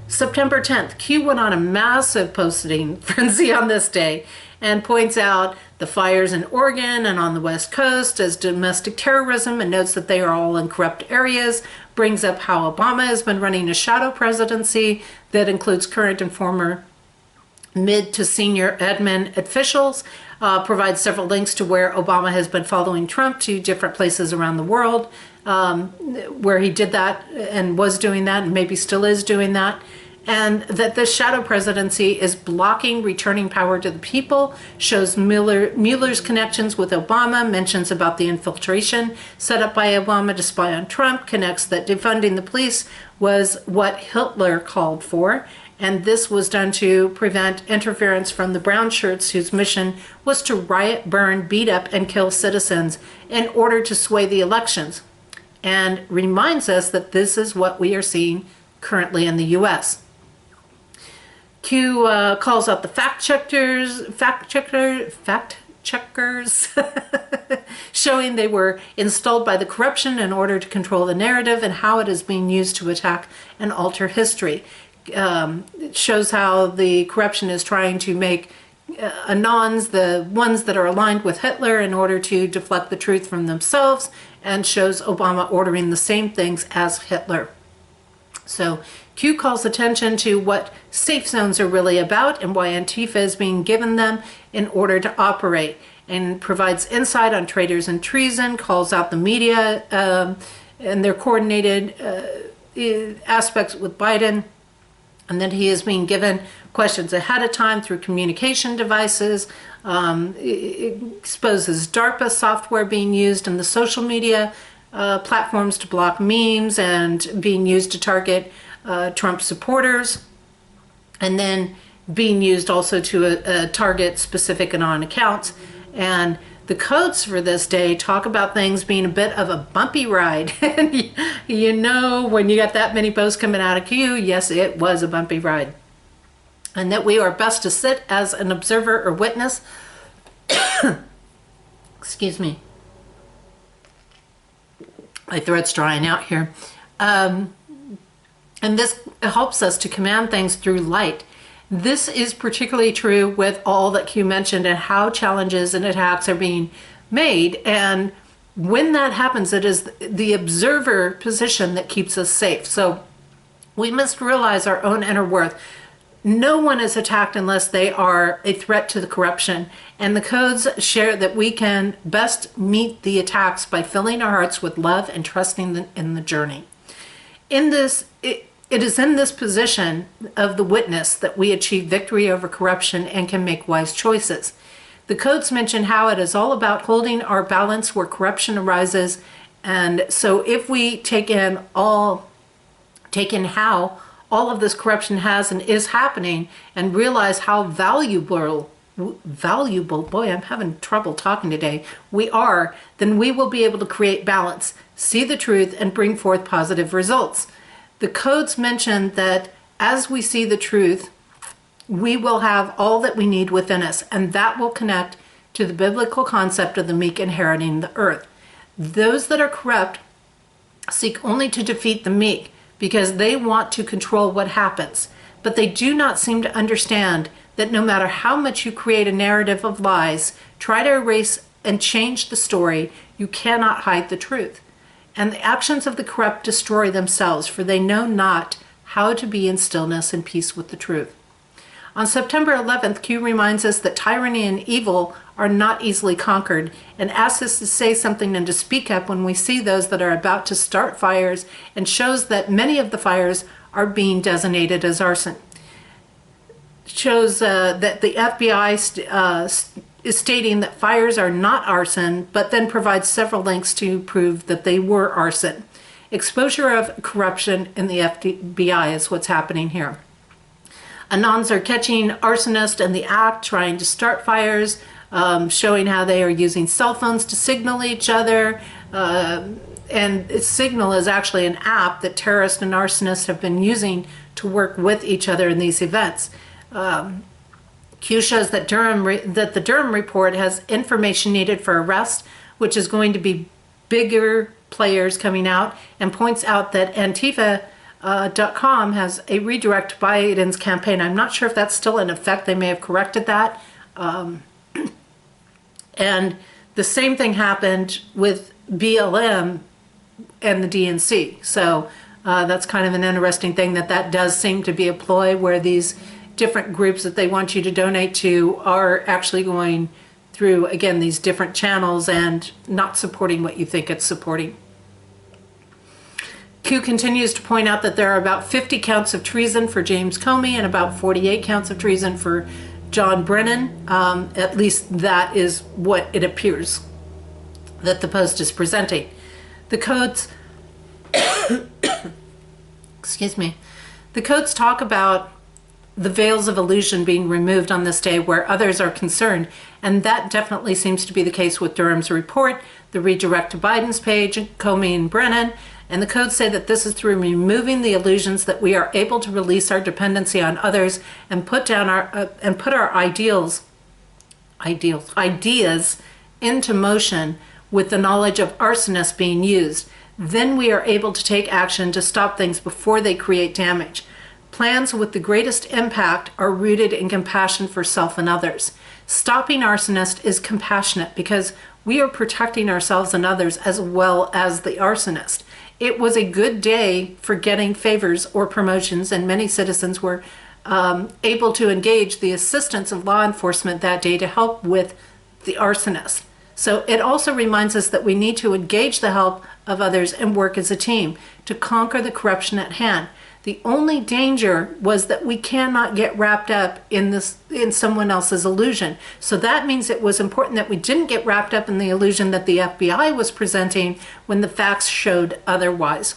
September 10th, Q went on a massive posting frenzy on this day and points out the fires in Oregon and on the West Coast as domestic terrorism, and notes that they are all in corrupt areas, brings up how Obama has been running a shadow presidency that includes current and former mid to senior admin officials, provides several links to where Obama has been following Trump to different places around the world, where he did that and was doing that and maybe still is doing that. And that this shadow presidency is blocking returning power to the people, shows Mueller's connections with Obama, mentions about the infiltration set up by Obama to spy on Trump, connects that defunding the police was what Hitler called for, and this was done to prevent interference from the brown shirts whose mission was to riot, burn, beat up, and kill citizens in order to sway the elections, and reminds us that this is what we are seeing currently in the U.S. Q calls out the fact checkers, showing they were installed by the corruption in order to control the narrative and how it is being used to attack and alter history. It shows how the corruption is trying to make Anons the ones that are aligned with Hitler in order to deflect the truth from themselves, and shows Obama ordering the same things as Hitler. So Q calls attention to what safe zones are really about and why Antifa is being given them in order to operate, and provides insight on traitors and treason, calls out the media and their coordinated aspects with Biden, and that he is being given questions ahead of time through communication devices. It exposes DARPA software being used in the social media platforms to block memes and being used to target Trump supporters, and then being used also to target specific anon accounts. And the codes for this day talk about things being a bit of a bumpy ride. And you know, when you got that many posts coming out of Q, yes, it was a bumpy ride. And that we are best to sit as an observer or witness. Excuse me. My throat's drying out here. And this helps us to command things through light. This is particularly true with all that Q mentioned and how challenges and attacks are being made. And when that happens, it is the observer position that keeps us safe. So we must realize our own inner worth. No one is attacked unless they are a threat to the corruption. And the codes share that we can best meet the attacks by filling our hearts with love and trusting in the journey. In this, it is in this position of the witness that we achieve victory over corruption and can make wise choices. The codes mention how it is all about holding our balance where corruption arises. And so if we take in how all of this corruption has and is happening, and realize how valuable, boy, I'm having trouble talking today, we are, then we will be able to create balance, see the truth, and bring forth positive results. The codes mention that as we see the truth, we will have all that we need within us, and that will connect to the biblical concept of the meek inheriting the earth. Those that are corrupt seek only to defeat the meek because they want to control what happens, but they do not seem to understand that no matter how much you create a narrative of lies, try to erase and change the story, you cannot hide the truth. And the actions of the corrupt destroy themselves, for they know not how to be in stillness and peace with the truth. On September 11th, Q reminds us that tyranny and evil are not easily conquered and asks us to say something and to speak up when we see those that are about to start fires, and shows that many of the fires are being designated as arson. Shows that the FBI is stating that fires are not arson, but then provides several links to prove that they were arson. Exposure of corruption in the FBI is what's happening here. Anons are catching arsonists in the act, trying to start fires, showing how they are using cell phones to signal each other. And Signal is actually an app that terrorists and arsonists have been using to work with each other in these events. Q shows that the Durham report has information needed for arrest, which is going to be bigger players coming out, and points out that Antifa.com has a redirect to Biden's campaign. I'm not sure if that's still in effect. They may have corrected that. And the same thing happened with BLM and the DNC. So that's kind of an interesting thing, that does seem to be a ploy where these different groups that they want you to donate to are actually going through, again, these different channels and not supporting what you think it's supporting. Q continues to point out that there are about 50 counts of treason for James Comey and about 48 counts of treason for John Brennan. At least that is what it appears that the Post is presenting. The codes, excuse me, the codes talk about the veils of illusion being removed on this day where others are concerned, and that definitely seems to be the case with Durham's report, the redirect to Biden's page, Comey and Brennan. And the codes say that this is through removing the illusions that we are able to release our dependency on others and put our ideas into motion with the knowledge of arsonists being used. Then we are able to take action to stop things before they create damage. Plans with the greatest impact are rooted in compassion for self and others. Stopping arsonists is compassionate because we are protecting ourselves and others as well as the arsonist. It was a good day for getting favors or promotions, and many citizens were able to engage the assistance of law enforcement that day to help with the arsonist. So it also reminds us that we need to engage the help of others and work as a team to conquer the corruption at hand. The only danger was that we cannot get wrapped up in someone else's illusion. So that means it was important that we didn't get wrapped up in the illusion that the FBI was presenting when the facts showed otherwise.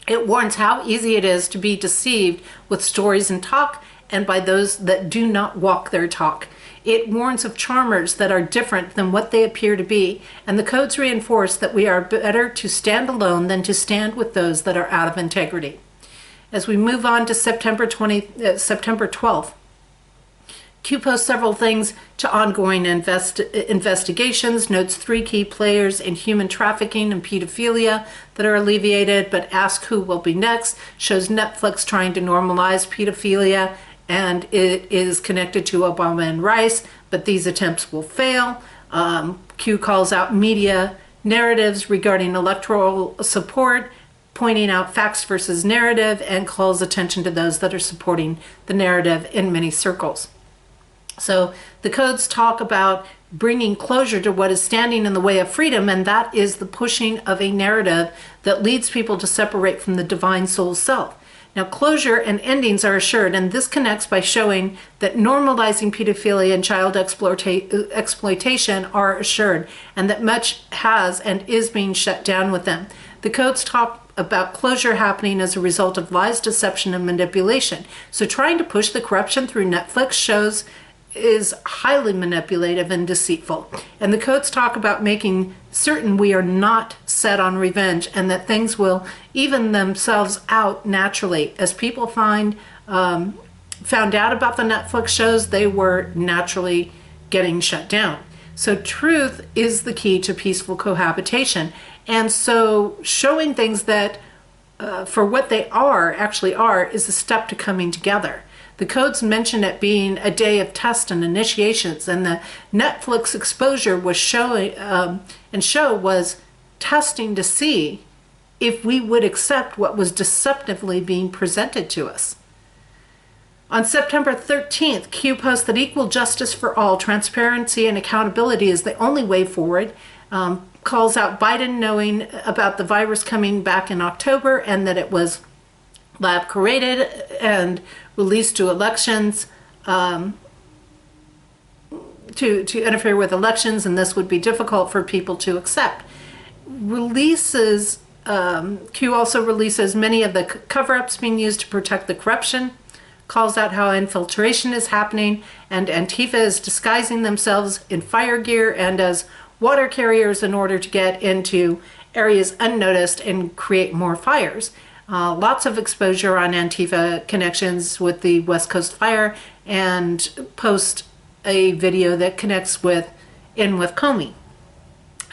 It warns how easy it is to be deceived with stories and talk, and by those that do not walk their talk. It warns of charmers that are different than what they appear to be, and the codes reinforce that we are better to stand alone than to stand with those that are out of integrity. As we move on to September 12th, Q posts several things to ongoing investigations, notes 3 key players in human trafficking and pedophilia that are alleviated, but asks who will be next, shows Netflix trying to normalize pedophilia, and it is connected to Obama and Rice, but these attempts will fail. Q calls out media narratives regarding electoral support, pointing out facts versus narrative, and calls attention to those that are supporting the narrative in many circles. So the codes talk about bringing closure to what is standing in the way of freedom, and that is the pushing of a narrative that leads people to separate from the divine soul self. Now, closure and endings are assured, and this connects by showing that normalizing pedophilia and child exploitation are assured, and that much has and is being shut down with them. The codes talk about closure happening as a result of lies, deception, and manipulation. So trying to push the corruption through Netflix shows is highly manipulative and deceitful. And the codes talk about making certain we are not set on revenge and that things will even themselves out naturally. As people found out about the Netflix shows, they were naturally getting shut down. So truth is the key to peaceful cohabitation. And so showing things that for what they actually are, is a step to coming together. The codes mention it being a day of test and initiations, and the Netflix exposure was was testing to see if we would accept what was deceptively being presented to us. On September 13th, Q posts that equal justice for all, transparency and accountability is the only way forward. Calls out Biden knowing about the virus coming back in October and that it was lab created and released to elections to interfere with elections, and this would be difficult for people to accept. Q also releases many of the cover-ups being used to protect the corruption, calls out how infiltration is happening, and Antifa is disguising themselves in fire gear and as water carriers in order to get into areas unnoticed and create more fires. Lots of exposure on Antifa connections with the West Coast fire, and post a video that connects with Comey.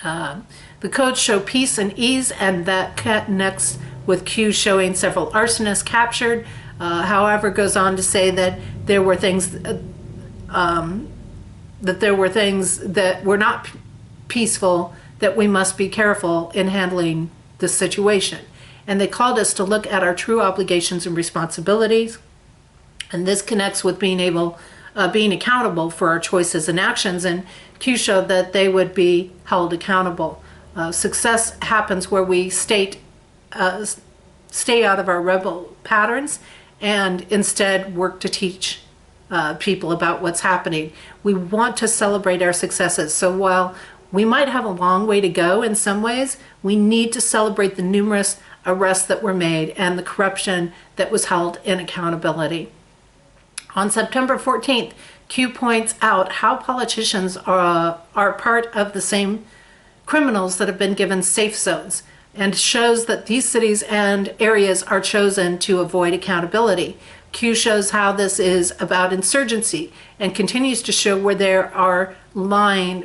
The codes show peace and ease, and that connects with Q showing several arsonists captured. However, goes on to say that there were things that were not peaceful, that we must be careful in handling this situation. And they called us to look at our true obligations and responsibilities. And this connects with being accountable for our choices and actions. And Q showed that they would be held accountable. Success happens where we stay out of our rebel patterns and instead work to teach people about what's happening. We want to celebrate our successes. So while we might have a long way to go in some ways, we need to celebrate the numerous arrests that were made and the corruption that was held in accountability. On September 14th, Q points out how politicians are part of the same criminals that have been given safe zones, and shows that these cities and areas are chosen to avoid accountability. Q shows how this is about insurgency and continues to show where they are lying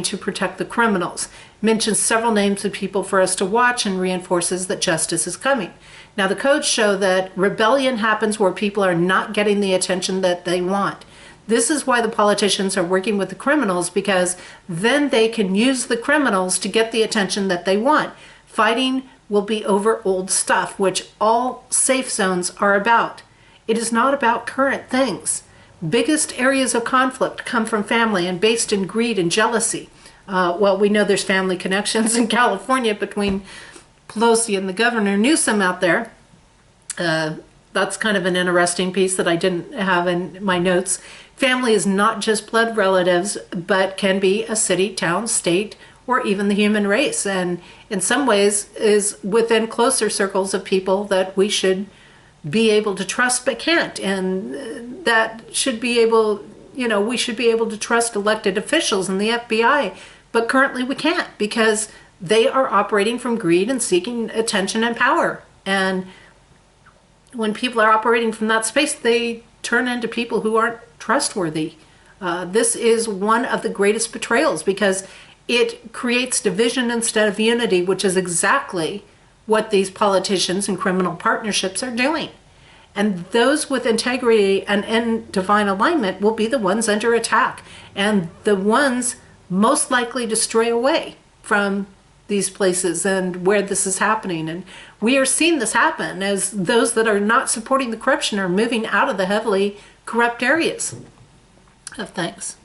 to protect the criminals. Mentions several names of people for us to watch and reinforces that justice is coming. Now, the codes show that rebellion happens where people are not getting the attention that they want. This is why the politicians are working with the criminals, because then they can use the criminals to get the attention that they want. Fighting will be over old stuff, which all safe zones are about. It is not about current things. Biggest areas of conflict come from family and based in greed and jealousy. Well, we know there's family connections in California between Pelosi and the governor Newsom out there. That's kind of an interesting piece that I didn't have in my notes. Family is not just blood relatives, but can be a city, town, state, or even the human race. And in some ways is within closer circles of people that we should be able to trust but can't. And that should be able, we should be able to trust elected officials and the FBI. But currently we can't, because they are operating from greed and seeking attention and power. And when people are operating from that space, they turn into people who aren't trustworthy. This is one of the greatest betrayals, because it creates division instead of unity, which is exactly what these politicians and criminal partnerships are doing. And those with integrity and in divine alignment will be the ones under attack, and the ones most likely to stray away from these places and where this is happening. And we are seeing this happen as those that are not supporting the corruption are moving out of the heavily corrupt areas of things.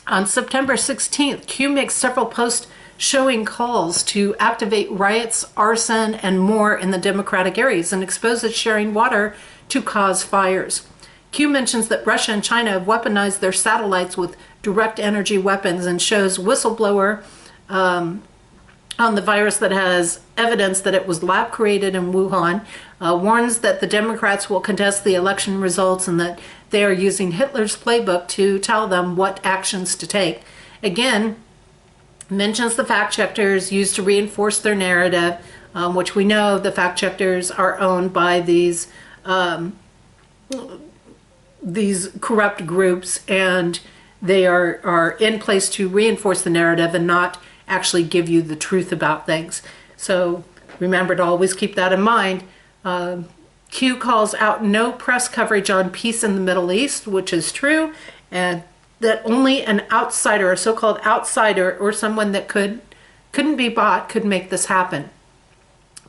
On September 16th, Q makes several posts showing calls to activate riots, arson, and more in the Democratic areas, and exposes sharing water to cause fires. Q mentions that Russia and China have weaponized their satellites with direct energy weapons, and shows whistleblower on the virus that has evidence that it was lab created in Wuhan, warns that the Democrats will contest the election results and that they are using Hitler's playbook to tell them what actions to take. Again, mentions the fact checkers used to reinforce their narrative, which we know the fact checkers are owned by these corrupt groups, and they are in place to reinforce the narrative and not actually give you the truth about things. So remember to always keep that in mind. Q calls out no press coverage on peace in the Middle East, which is true, and that only an outsider, a so-called outsider, or someone that couldn't be bought could make this happen.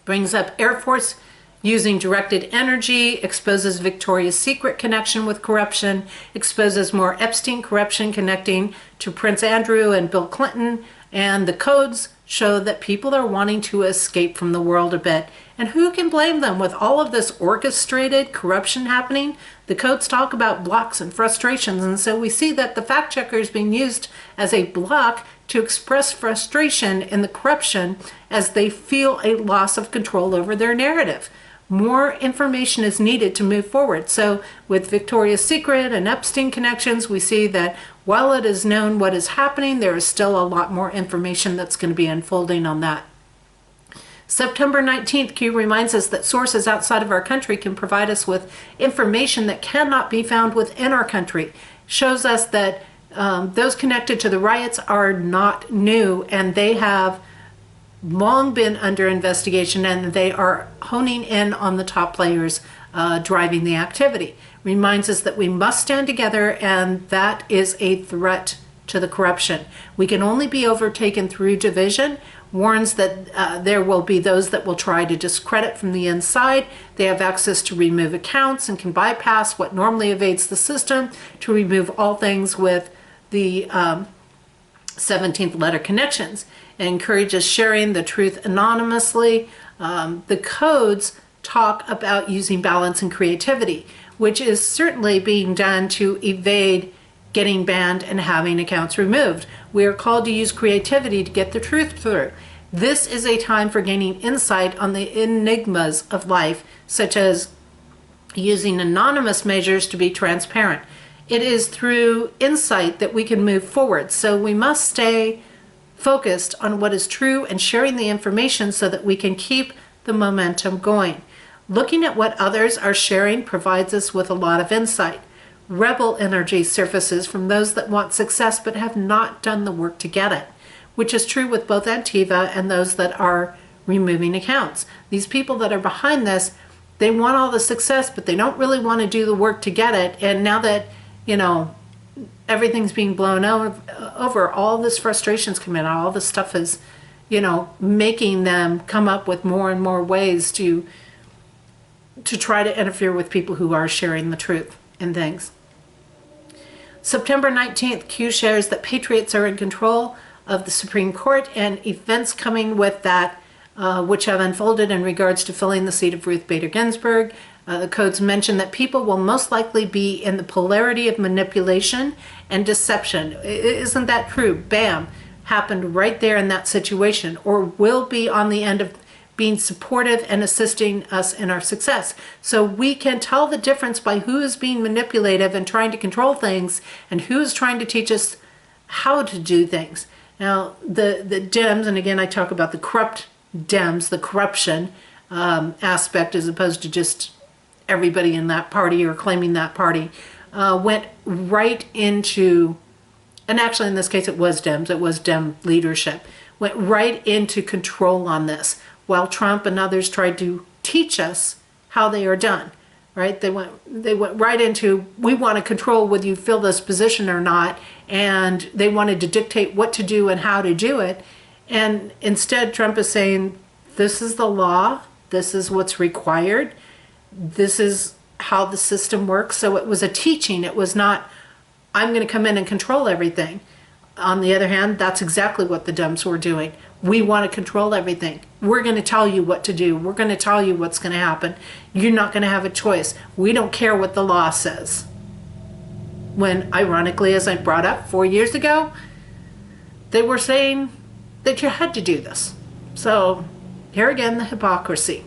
Brings up Air Force using directed energy, exposes Victoria's Secret connection with corruption, exposes more Epstein corruption connecting to Prince Andrew and Bill Clinton, and the codes show that people are wanting to escape from the world a bit. And who can blame them with all of this orchestrated corruption happening? The codes talk about blocks and frustrations, and so we see that the fact checker is being used as a block to express frustration in the corruption as they feel a loss of control over their narrative. More information is needed to move forward. So with Victoria's Secret and Epstein connections, we see that while it is known what is happening, there is still a lot more information that's going to be unfolding on that. September 19th, Q reminds us that sources outside of our country can provide us with information that cannot be found within our country. Shows us that those connected to the riots are not new, and they have long been under investigation, and they are honing in on the top players driving the activity. Reminds us that we must stand together, and that is a threat to the corruption. We can only be overtaken through division. Warns that there will be those that will try to discredit from the inside. They have access to remove accounts and can bypass what normally evades the system to remove all things with the 17th letter connections. It encourages sharing the truth anonymously. The codes talk about using balance and creativity, which is certainly being done to evade getting banned and having accounts removed. We are called to use creativity to get the truth through. This is a time for gaining insight on the enigmas of life, such as using anonymous measures to be transparent. It is through insight that we can move forward. So we must stay focused on what is true and sharing the information so that we can keep the momentum going. Looking at what others are sharing provides us with a lot of insight. Rebel energy surfaces from those that want success but have not done the work to get it, which is true with both Antiva and those that are removing accounts. These people that are behind this, they want all the success, but they don't really want to do the work to get it. And now that, you know, everything's being blown over, all this frustrations come in, all this stuff is, you know, making them come up with more and more ways to try to interfere with people who are sharing the truth and things. September 19th, Q shares that patriots are in control of the Supreme Court and events coming with that, which have unfolded in regards to filling the seat of Ruth Bader Ginsburg. The codes mention that people will most likely be in the polarity of manipulation and deception. Isn't that true? Bam, happened right there in that situation, or will be on the end of being supportive and assisting us in our success. So we can tell the difference by who is being manipulative and trying to control things and who is trying to teach us how to do things. Now, the Dems, and again, I talk about the corrupt Dems, the corruption aspect, as opposed to just everybody in that party or claiming that party, went right into, and actually in this case it was Dems, it was Dem leadership, went right into control on this, while Trump and others tried to teach us how they are done, right? They went right into, we want to control whether you fill this position or not, and they wanted to dictate what to do and how to do it. And instead, Trump is saying, this is the law, this is what's required, this is how the system works. So it was a teaching. It was not, I'm going to come in and control everything. On the other hand, that's exactly what the Dems were doing. We want to control everything. We're going to tell you what to do. We're going to tell you what's going to happen. You're not going to have a choice. We don't care what the law says. When, ironically, as I brought up 4 years ago, they were saying that you had to do this. So here again, the hypocrisy.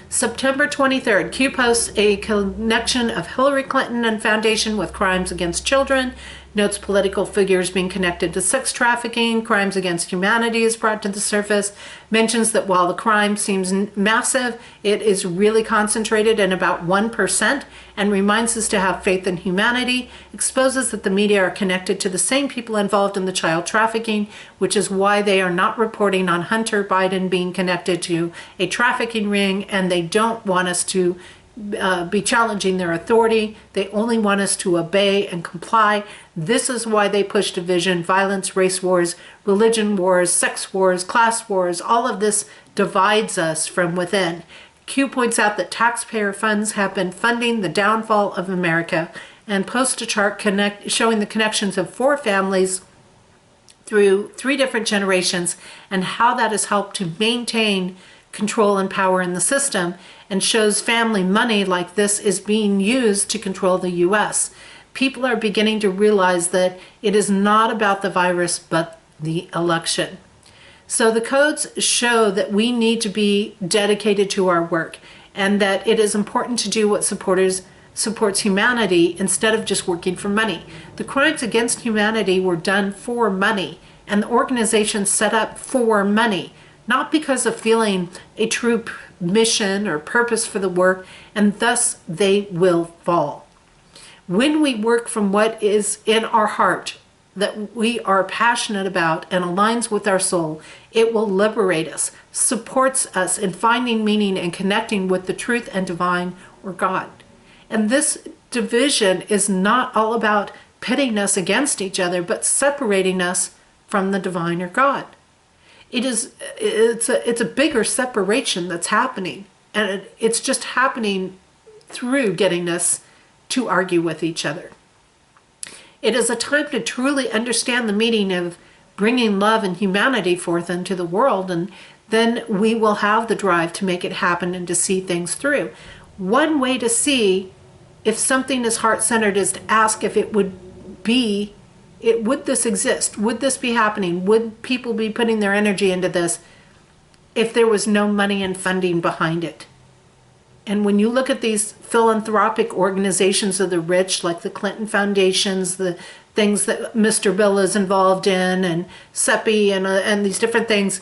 September 23rd, Q posts a connection of Hillary Clinton and Foundation with crimes against children, notes political figures being connected to sex trafficking, crimes against humanity is brought to the surface, mentions that while the crime seems massive, it is really concentrated in about 1%, and reminds us to have faith in humanity, exposes that the media are connected to the same people involved in the child trafficking, which is why they are not reporting on Hunter Biden being connected to a trafficking ring, and they don't want us to be challenging their authority. They only want us to obey and comply. This is why they push division, violence, race wars, religion wars, sex wars, class wars. All of this divides us from within. Q points out that taxpayer funds have been funding the downfall of America and posts a chart showing the connections of 4 families through 3 different generations and how that has helped to maintain control and power in the system, and shows family money like this is being used to control the U.S. People are beginning to realize that it is not about the virus but the election. So the codes show that we need to be dedicated to our work and that it is important to do what supports humanity instead of just working for money. The crimes against humanity were done for money, and the organization set up for money, not because of feeling a true mission or purpose for the work, and thus they will fall. When we work from what is in our heart, that we are passionate about and aligns with our soul, it will liberate us, supports us in finding meaning and connecting with the truth and divine or God. And this division is not all about pitting us against each other, but separating us from the divine or God. It's a bigger separation that's happening, and it's just happening through getting us to argue with each other. It is a time to truly understand the meaning of bringing love and humanity forth into the world, and then we will have the drive to make it happen and to see things through. One way to see if something is heart-centered is to ask if it would this exist? Would this be happening? Would people be putting their energy into this if there was no money and funding behind it? And when you look at these philanthropic organizations of the rich, like the Clinton Foundations, the things that Mr. Bill is involved in, and CEPI and these different things,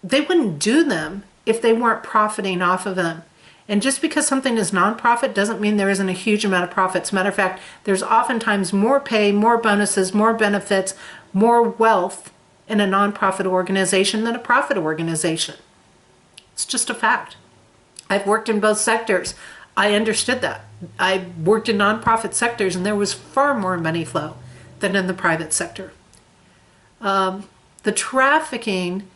they wouldn't do them if they weren't profiting off of them. And just because something is nonprofit doesn't mean there isn't a huge amount of profits. Matter of fact, there's oftentimes more pay, more bonuses, more benefits, more wealth in a nonprofit organization than a profit organization. It's just a fact. I've worked in both sectors. I understood that. I worked in nonprofit sectors and there was far more money flow than in the private sector. The trafficking,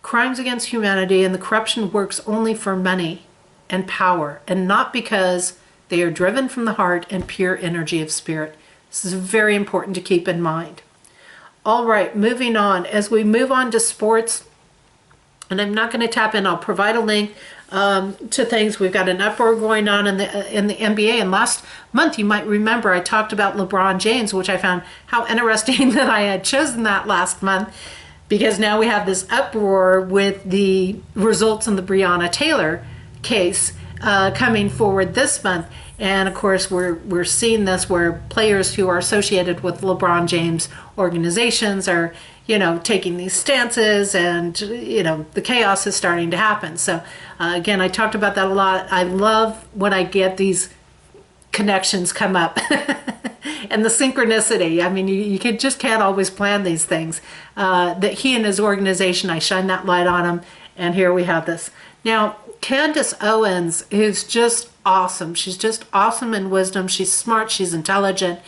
crimes against humanity, and the corruption works only for money and power, and not because they are driven from the heart and pure energy of spirit. This is very important to keep in mind. All right, moving on. As we move on to sports, and I'm not going to tap in, I'll provide a link to things. We've got an uproar going on in the NBA, and last month, you might remember, I talked about LeBron James, which I found how interesting that I had chosen that last month, because now we have this uproar with the results in the Breonna Taylor case coming forward this month. And of course, we're seeing this where players who are associated with LeBron James organizations are, taking these stances, and, the chaos is starting to happen. So again, I talked about that a lot. I love when I get these connections come up and the synchronicity. I mean, you just can't always plan these things. That he and his organization, I shine that light on him, and here we have this. Now, Candace Owens is just awesome. She's just awesome in wisdom. She's smart. She's intelligent.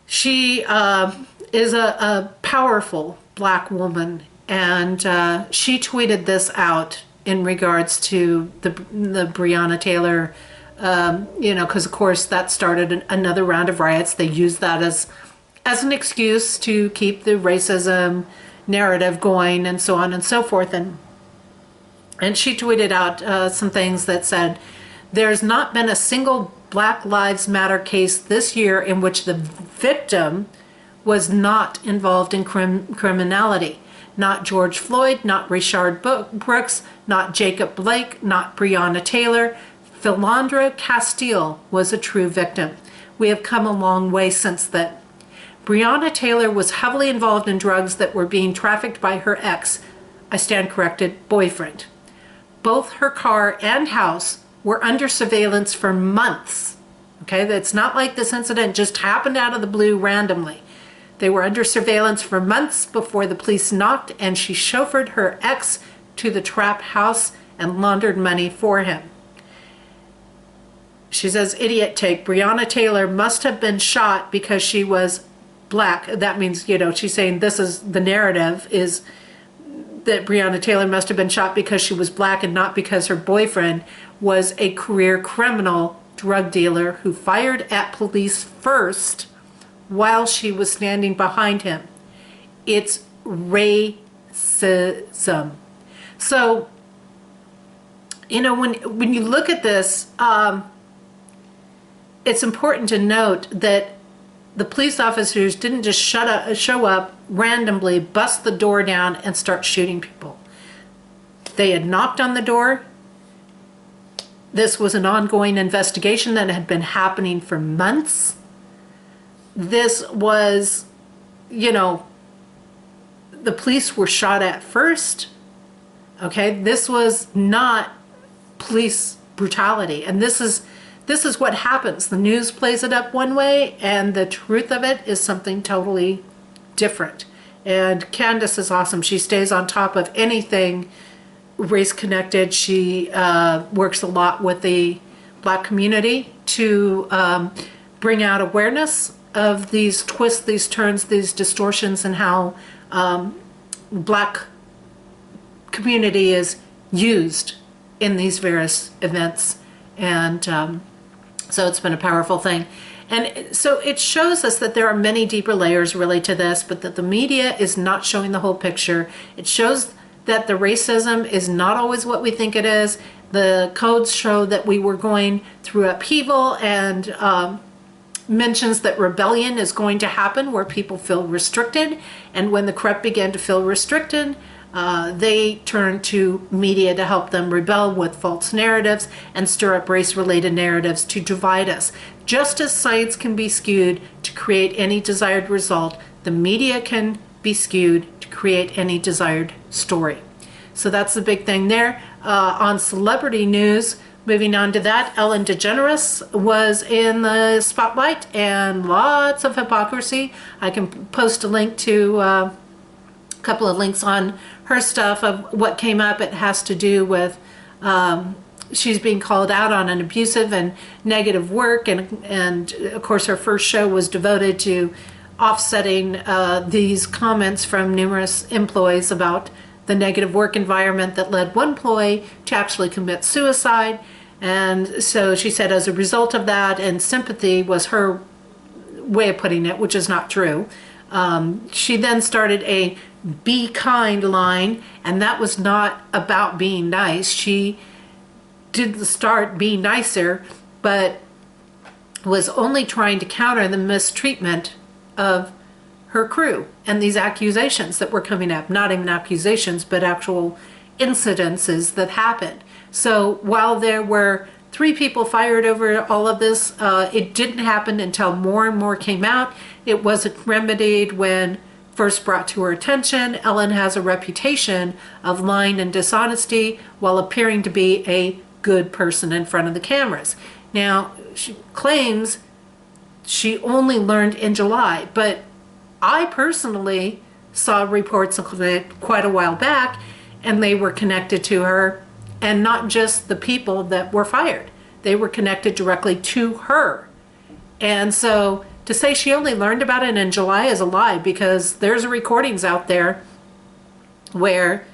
She is a powerful Black woman, and she tweeted this out in regards to the Breonna Taylor, because of course that started another round of riots. They used that as an excuse to keep the racism narrative going, and so on and so forth. And she tweeted out some things that said, "There's not been a single Black Lives Matter case this year in which the victim was not involved in criminality. Not George Floyd, not Rayshard Brooks, not Jacob Blake, not Breonna Taylor. Philandra Castile was a true victim. We have come a long way since then. Breonna Taylor was heavily involved in drugs that were being trafficked by her ex, I stand corrected, boyfriend. Both her car and house were under surveillance for months." Okay, it's not like this incident just happened out of the blue randomly. They were under surveillance for months before the police knocked, and she chauffeured her ex to the trap house and laundered money for him. she says, idiot take. Breonna Taylor must have been shot because she was black. That means, you know, she's saying this is the narrative is that Breonna Taylor must have been shot because she was black and not because her boyfriend was a career criminal drug dealer who fired at police first while she was standing behind him. It's racism. So, you know, when you look at this, it's important to note that the police officers didn't just show up randomly, bust the door down, and start shooting people. They had knocked on the door. This was an ongoing investigation that had been happening for months. This was, you know, the police were shot at first. Okay, this was not police brutality, and this is what happens. The news plays it up one way, and the truth of it is something totally different. And Candace is awesome. She stays on top of anything race connected. She works a lot with the Black community to bring out awareness of these twists, these turns, these distortions, and how Black community is used in these various events. And so it's been a powerful thing. And so it shows us that there are many deeper layers really to this, but that the media is not showing the whole picture. It shows that the racism is not always what we think it is. The codes show that we were going through upheaval, and mentions that rebellion is going to happen where people feel restricted. And when the corrupt begin to feel restricted, they turn to media to help them rebel with false narratives and stir up race-related narratives to divide us. Just as science can be skewed to create any desired result, the media can be skewed to create any desired story. So that's the big thing there. On celebrity news, moving on to that, Ellen DeGeneres was in the spotlight, and lots of hypocrisy. I can post a link to a couple of links on her stuff of what came up. It has to do with she's being called out on an abusive and negative work, and of course her first show was devoted to offsetting these comments from numerous employees about the negative work environment that led one employee to actually commit suicide. And so she said as a result of that, and sympathy was her way of putting it, which is not true, she then started a be kind line, and that was not about being nice. She did start being nicer, but was only trying to counter the mistreatment of her crew and these accusations that were coming up. Not even accusations, but actual incidences that happened. So while there were 3 people fired over all of this, it didn't happen until more and more came out. It wasn't remedied when first brought to her attention. Ellen has a reputation of lying and dishonesty while appearing to be a good person in front of the cameras. Now, she claims she only learned in July, but I personally saw reports of it quite a while back, and they were connected to her, and not just the people that were fired. They were connected directly to her. And so to say she only learned about it in July is a lie, because there's recordings out there where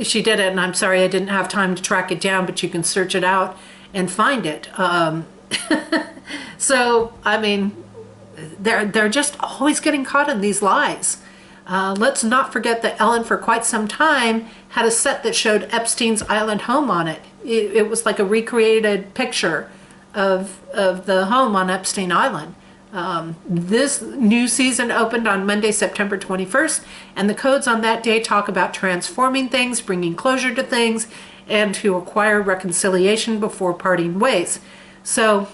she did it, and I'm sorry I didn't have time to track it down, but you can search it out and find it. So, I mean, they're just always getting caught in these lies. Let's not forget that Ellen, for quite some time, had a set that showed Epstein's island home on it. It was like a recreated picture of the home on Epstein Island. This new season opened on Monday, September 21st, and the codes on that day talk about transforming things, bringing closure to things, and to acquire reconciliation before parting ways. So,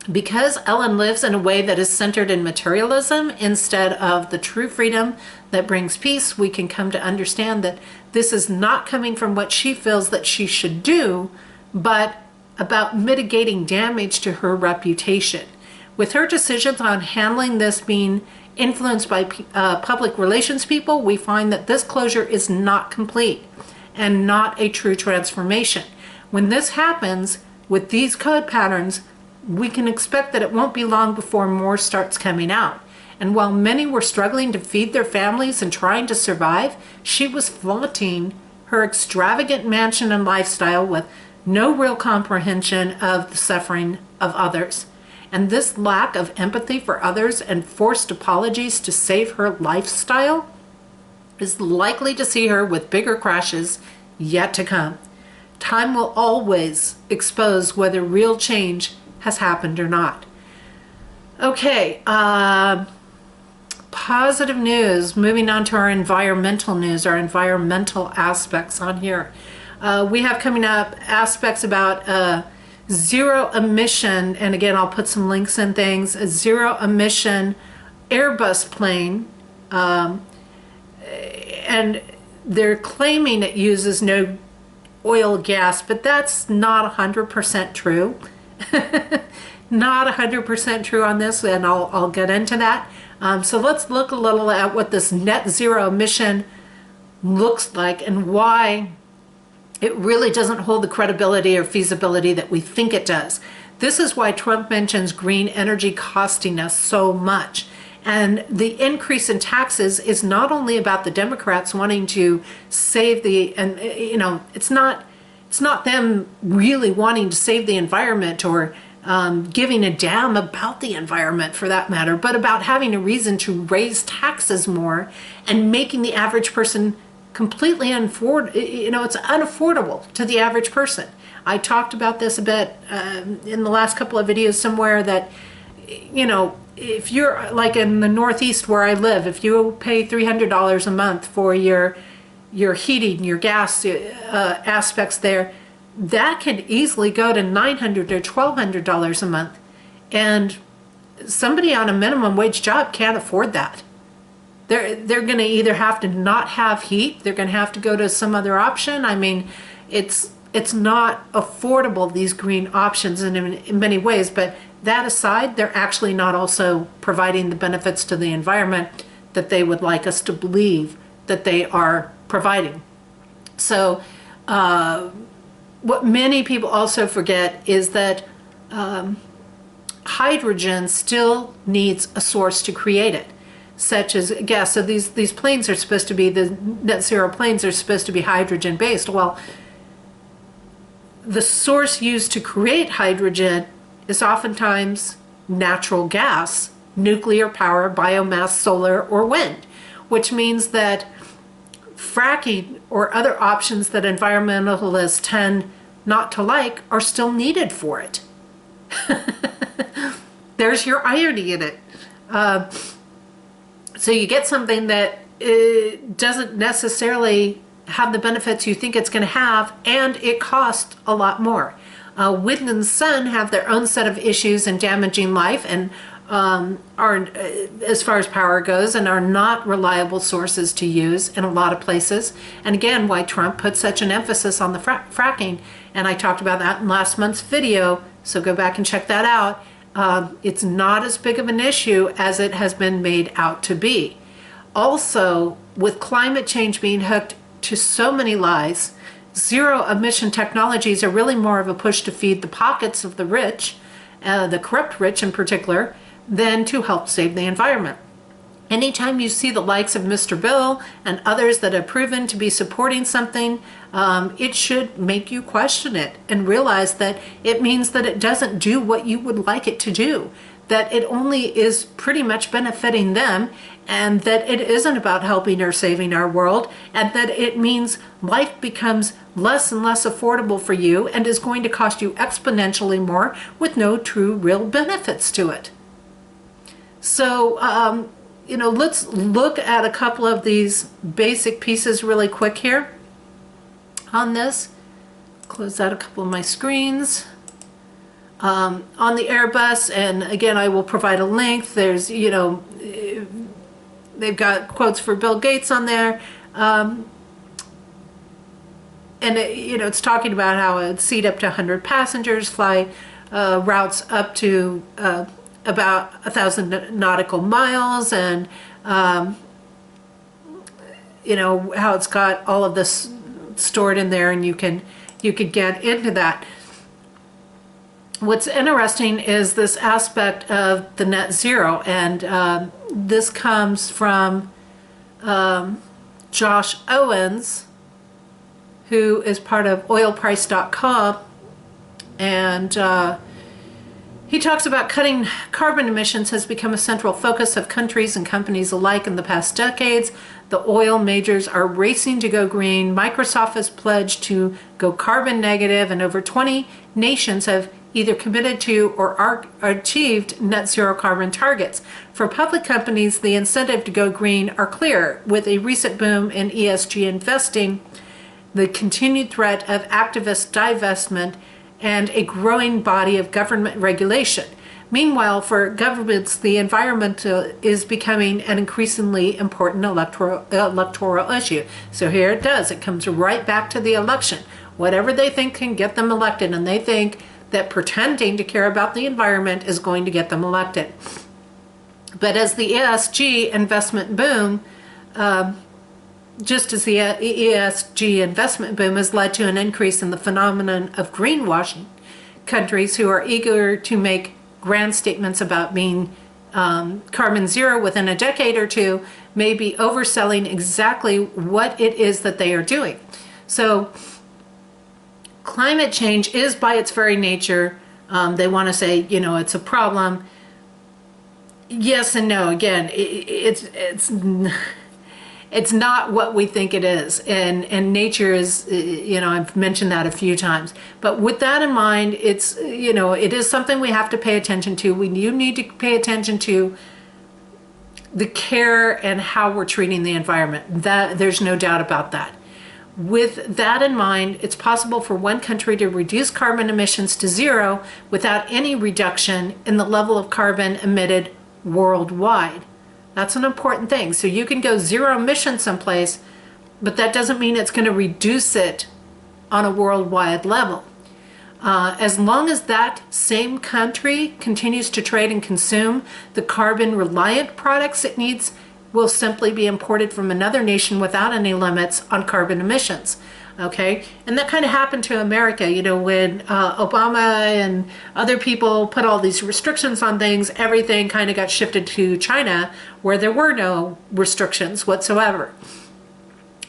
because Ellen lives in a way that is centered in materialism instead of the true freedom that brings peace, we can come to understand that this is not coming from what she feels that she should do, but about mitigating damage to her reputation. With her decisions on handling this being influenced by public relations people, we find that this closure is not complete and not a true transformation. When this happens, with these code patterns, we can expect that it won't be long before more starts coming out. And while many were struggling to feed their families and trying to survive, she was flaunting her extravagant mansion and lifestyle with no real comprehension of the suffering of others. And this lack of empathy for others and forced apologies to save her lifestyle is likely to see her with bigger crashes yet to come. Time will always expose whether real change has happened or not. Okay, positive news. Moving on to our environmental news, our environmental aspects on here. We have coming up aspects about zero emission, and again, I'll put some links in things, a zero emission Airbus plane, and they're claiming it uses no oil gas, but that's not 100% true. Not 100% true on this, and I'll get into that. So let's look a little at what this net zero emission looks like and why it really doesn't hold the credibility or feasibility that we think it does. This is why Trump mentions green energy costing us so much. And the increase in taxes is not only about the Democrats wanting to save and it's not them really wanting to save the environment or giving a damn about the environment for that matter, but about having a reason to raise taxes more and making the average person completely it's unaffordable to the average person. I talked about this a bit in the last couple of videos somewhere that, if you're like in the Northeast where I live, if you pay $300 a month for your heating, your gas aspects there, that can easily go to $900 or $1,200 a month. And somebody on a minimum wage job can't afford that. They're going to either have to not have heat, they're going to have to go to some other option. I mean, it's not affordable, these green options in many ways, but that aside, they're actually not also providing the benefits to the environment that they would like us to believe that they are providing. So what many people also forget is that hydrogen still needs a source to create it, such as gas. So these planes are supposed to be, the net zero planes are supposed to be hydrogen based. Well, the source used to create hydrogen is oftentimes natural gas, nuclear power, biomass, solar, or wind, which means that fracking or other options that environmentalists tend not to like are still needed for it. There's your irony in it. So you get something that doesn't necessarily have the benefits you think it's going to have, and it costs a lot more. Wind and sun have their own set of issues and damaging life, and are, as far as power goes, and are not reliable sources to use in a lot of places. And again, why Trump put such an emphasis on the fracking, and I talked about that in last month's video, so go back and check that out. It's not as big of an issue as it has been made out to be. Also, with climate change being hooked to so many lies, zero emission technologies are really more of a push to feed the pockets of the rich, the corrupt rich in particular, than to help save the environment. Anytime you see the likes of Mr. Bill and others that have proven to be supporting something, it should make you question it and realize that it means that it doesn't do what you would like it to do, that it only is pretty much benefiting them, and that it isn't about helping or saving our world, and that it means life becomes less and less affordable for you and is going to cost you exponentially more with no true real benefits to it. So, let's look at a couple of these basic pieces really quick here on this. Close out a couple of my screens. On the Airbus, and again, I will provide a link. There's, they've got quotes for Bill Gates on there. And it's talking about how it'd seat up to 100 passengers, fly routes up to about 1,000 nautical miles, and how it's got all of this stored in there, and you could get into that. what's interesting is this aspect of the net zero, and this comes from Josh Owens, who is part of oilprice.com, and he talks about cutting carbon emissions has become a central focus of countries and companies alike in the past decades. The oil majors are racing to go green. Microsoft has pledged to go carbon negative, and over 20 nations have either committed to or are achieved net zero carbon targets. For public companies, the incentive to go green are clear. With a recent boom in ESG investing, the continued threat of activist divestment, and a growing body of government regulation. Meanwhile, for governments, the environment is becoming an increasingly important electoral issue. So here it does. It comes right back to the election. Whatever they think can get them elected, and they think that pretending to care about the environment is going to get them elected. But as the ESG investment boom, just as the ESG investment boom has led to an increase in the phenomenon of greenwashing, countries who are eager to make grand statements about being carbon zero within a decade or two may be overselling exactly what it is that they are doing. So climate change is by its very nature, they want to say, you know, it's a problem. Yes and no. Again, it's not what we think it is, and nature is, you know, I've mentioned that a few times. But with that in mind, it's, you know, it is something we have to pay attention to. You need to pay attention to the care and how we're treating the environment. That there's no doubt about that. With that in mind, it's possible for one country to reduce carbon emissions to zero without any reduction in the level of carbon emitted worldwide. That's an important thing. So you can go zero emission someplace, but that doesn't mean it's going to reduce it on a worldwide level. As long as that same country continues to trade and consume the carbon reliant products it needs, will simply be imported from another nation without any limits on carbon emissions. Okay, and that kind of happened to America, you know, when Obama and other people put all these restrictions on things, everything kind of got shifted to China, where there were no restrictions whatsoever.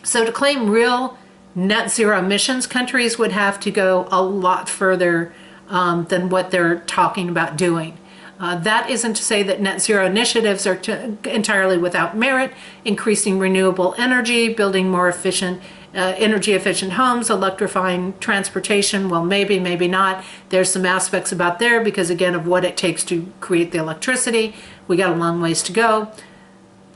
So to claim real net zero emissions, countries would have to go a lot further than what they're talking about doing. That isn't to say that net zero initiatives are entirely without merit. Increasing renewable energy, building more efficient energy efficient homes, electrifying transportation, well, maybe, maybe not. There's some aspects about there because, again, of what it takes to create the electricity. We got a long ways to go.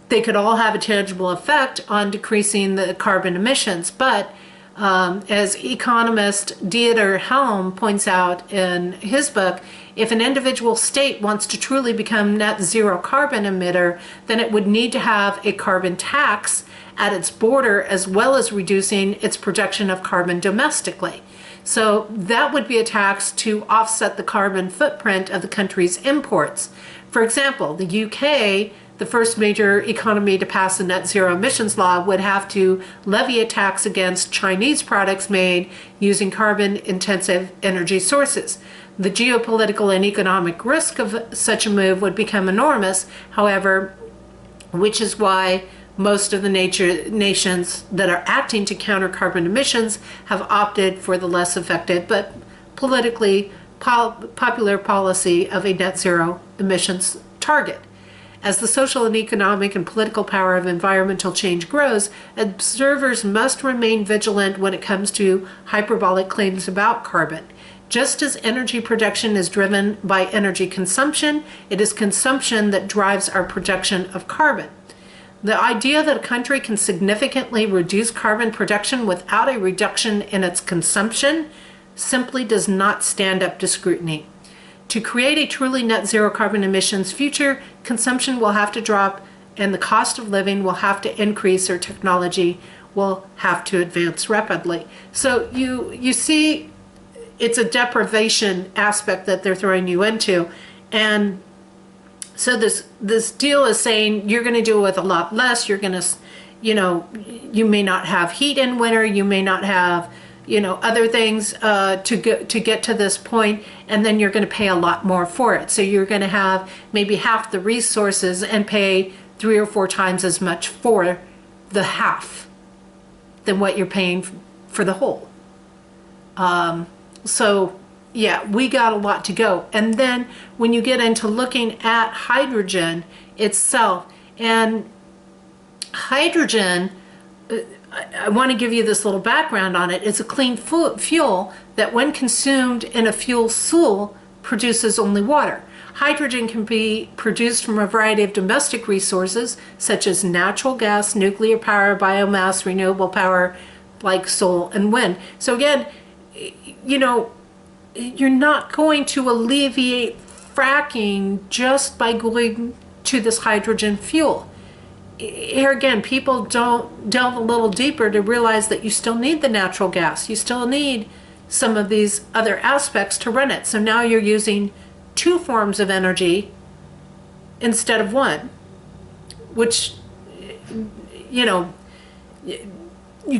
They could all have a tangible effect on decreasing the carbon emissions, but as economist Dieter Helm points out in his book, if an individual state wants to truly become net zero carbon emitter, then it would need to have a carbon tax at its border, as well as reducing its production of carbon domestically. So that would be a tax to offset the carbon footprint of the country's imports. For example, the UK, the first major economy to pass a net zero emissions law, would have to levy a tax against Chinese products made using carbon intensive energy sources. The geopolitical and economic risk of such a move would become enormous, however, which is why most of the nations that are acting to counter carbon emissions have opted for the less effective but politically popular policy of a net zero emissions target. As the social and economic and political power of environmental change grows, observers must remain vigilant when it comes to hyperbolic claims about carbon. Just as energy production is driven by energy consumption, it is consumption that drives our production of carbon. The idea that a country can significantly reduce carbon production without a reduction in its consumption simply does not stand up to scrutiny. To create a truly net zero carbon emissions future, consumption will have to drop and the cost of living will have to increase, or technology will have to advance rapidly. So you see, it's a deprivation aspect that they're throwing you into. And so this deal is saying you're going to do it with a lot less. You're going to, you know, you may not have heat in winter. You may not have, other things to get to this point, and then you're going to pay a lot more for it. So you're going to have maybe half the resources and pay 3 or 4 times as much for the half than what you're paying for the whole. So yeah, we got a lot to go. And then when you get into looking at hydrogen itself, and hydrogen, I want to give you this little background on it. It's a clean fuel that when consumed in a fuel source produces only water. Hydrogen can be produced from a variety of domestic resources such as natural gas, nuclear power, biomass, renewable power like solar and wind. So again, you're not going to alleviate fracking just by going to this hydrogen fuel. Here again, people don't delve a little deeper to realize that you still need the natural gas. You still need some of these other aspects to run it. So now you're using 2 forms of energy instead of 1, which, you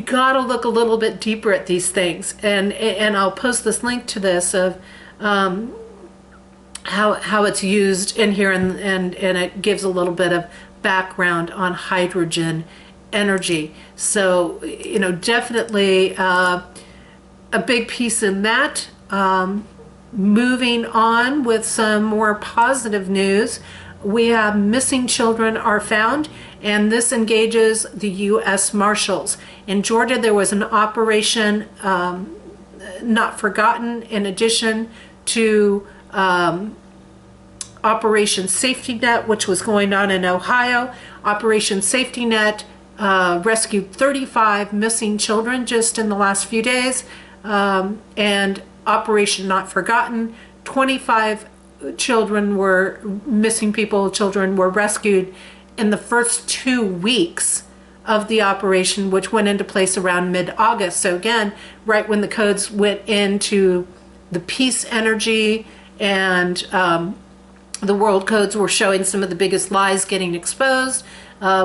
got to look a little bit deeper at these things. And I'll post this link to this of how it's used in here, and it gives a little bit of background on hydrogen energy. So, definitely a big piece in that. Moving on with some more positive news, we have missing children are found, and this engages the U.S. Marshals. In Georgia, there was an operation not forgotten, in addition to Operation Safety Net, which was going on in Ohio. Operation Safety Net rescued 35 missing children just in the last few days, and Operation Not Forgotten, 25 children were children were rescued in the first 2 weeks of the operation, which went into place around mid-August. So again, right when the codes went into the peace energy, and the world codes were showing some of the biggest lies getting exposed,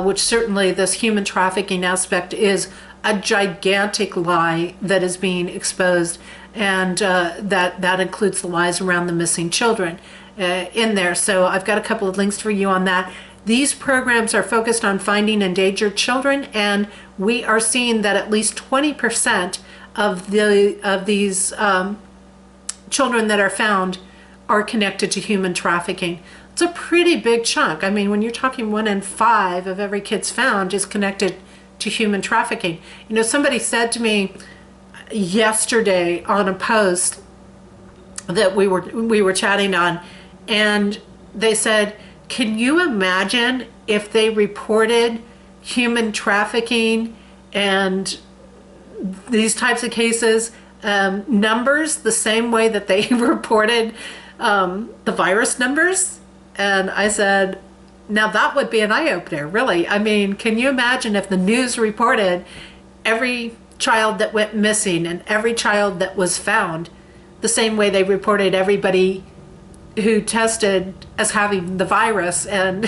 which certainly this human trafficking aspect is a gigantic lie that is being exposed, and that includes the lies around the missing children in there. So I've got a couple of links for you on that. These programs are focused on finding endangered children, and we are seeing that at least 20% of these children that are found are connected to human trafficking. It's a pretty big chunk. I mean, when you're talking 1 in 5 of every kid's found is connected to human trafficking. Somebody said to me yesterday on a post that we were chatting on, and they said, can you imagine if they reported human trafficking and these types of cases numbers the same way that they reported the virus numbers? And I said, now that would be an eye-opener, really. I mean, can you imagine if the news reported every child that went missing and every child that was found the same way they reported everybody who tested as having the virus and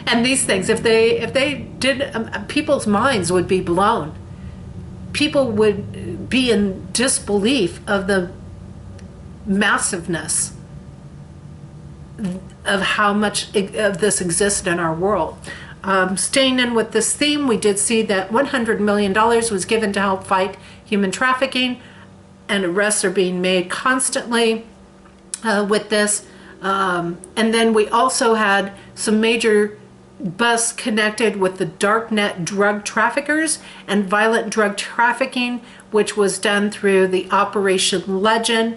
and these things? If they did, people's minds would be blown. People would be in disbelief of the massiveness of how much of this exists in our world. Staying in with this theme, we did see that $100 million was given to help fight human trafficking, and arrests are being made constantly with this. And then we also had some major busts connected with the darknet drug traffickers and violent drug trafficking, which was done through the Operation Legend,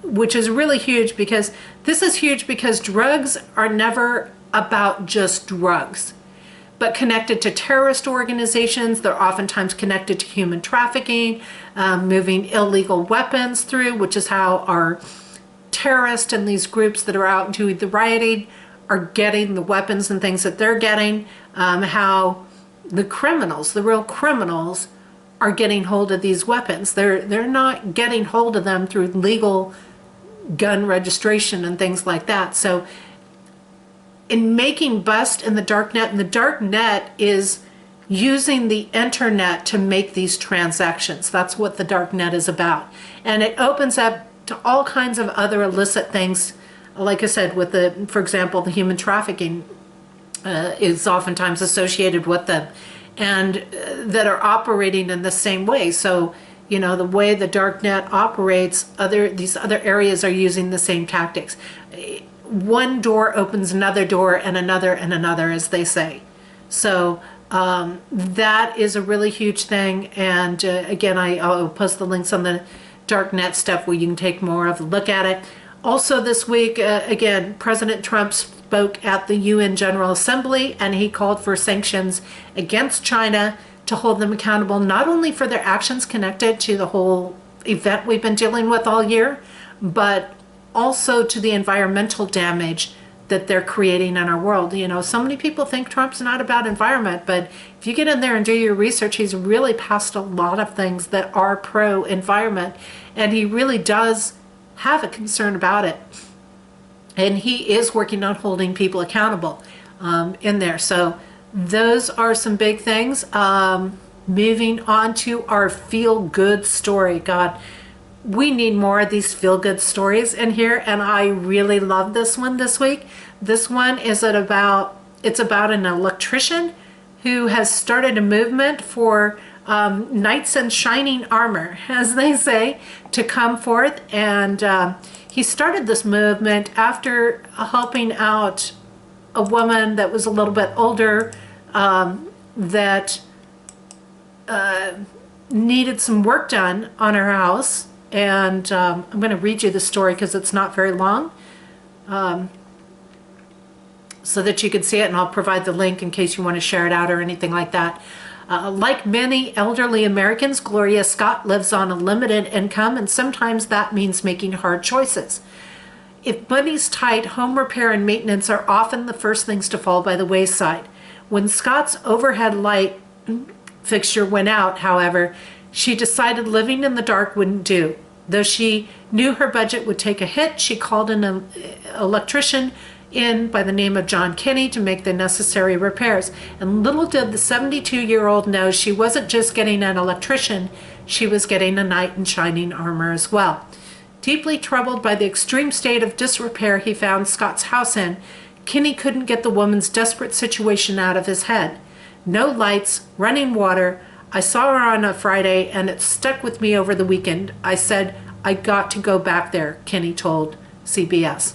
which is really huge, because this is huge because drugs are never about just drugs, but connected to terrorist organizations. They're oftentimes connected to human trafficking, moving illegal weapons through, which is how our terrorists and these groups that are out doing the rioting are getting the weapons and things that they're getting, how the criminals, the real criminals, are getting hold of these weapons. They're not getting hold of them through legal gun registration and things like that. So in making bust in the dark net, and the dark net is using the internet to make these transactions. That's what the dark net is about. And it opens up to all kinds of other illicit things. Like I said, with for example, the human trafficking is oftentimes associated with them, and that are operating in the same way. So, you know, the way the dark net operates, these other areas are using the same tactics. One door opens another door, and another, as they say. So that is a really huge thing. And again, I'll post the links on the darknet stuff where you can take more of a look at it. Also this week, again, President Trump spoke at the UN General Assembly, and he called for sanctions against China to hold them accountable, not only for their actions connected to the whole event we've been dealing with all year, but also to the environmental damage that they're creating in our world. You know, so many people think Trump's not about environment, but if you get in there and do your research, he's really passed a lot of things that are pro-environment, and he really does have a concern about it. And he is working on holding people accountable in there. So those are some big things. Moving on to our feel-good story. God, we need more of these feel-good stories in here, and I really love this one this week. This one is about an electrician who has started a movement for knights in shining armor, as they say, to come forth. And he started this movement after helping out a woman that was a little bit older that needed some work done on her house. And I'm going to read you the story because it's not very long, so that you can see it, and I'll provide the link in case you want to share it out or anything like that. Like many elderly Americans, Gloria Scott lives on a limited income, and sometimes that means making hard choices. If money's tight, home repair and maintenance are often the first things to fall by the wayside. When Scott's overhead light fixture went out, however, she decided living in the dark wouldn't do. Though she knew her budget would take a hit, she called an electrician in by the name of John Kinney to make the necessary repairs. And little did the 72-year-old know she wasn't just getting an electrician, she was getting a knight in shining armor as well. Deeply troubled by the extreme state of disrepair he found Scott's house in, Kinney couldn't get the woman's desperate situation out of his head. No lights, running water. I saw her on a Friday, and it stuck with me over the weekend. I said, I got to go back there, Kinney told CBS.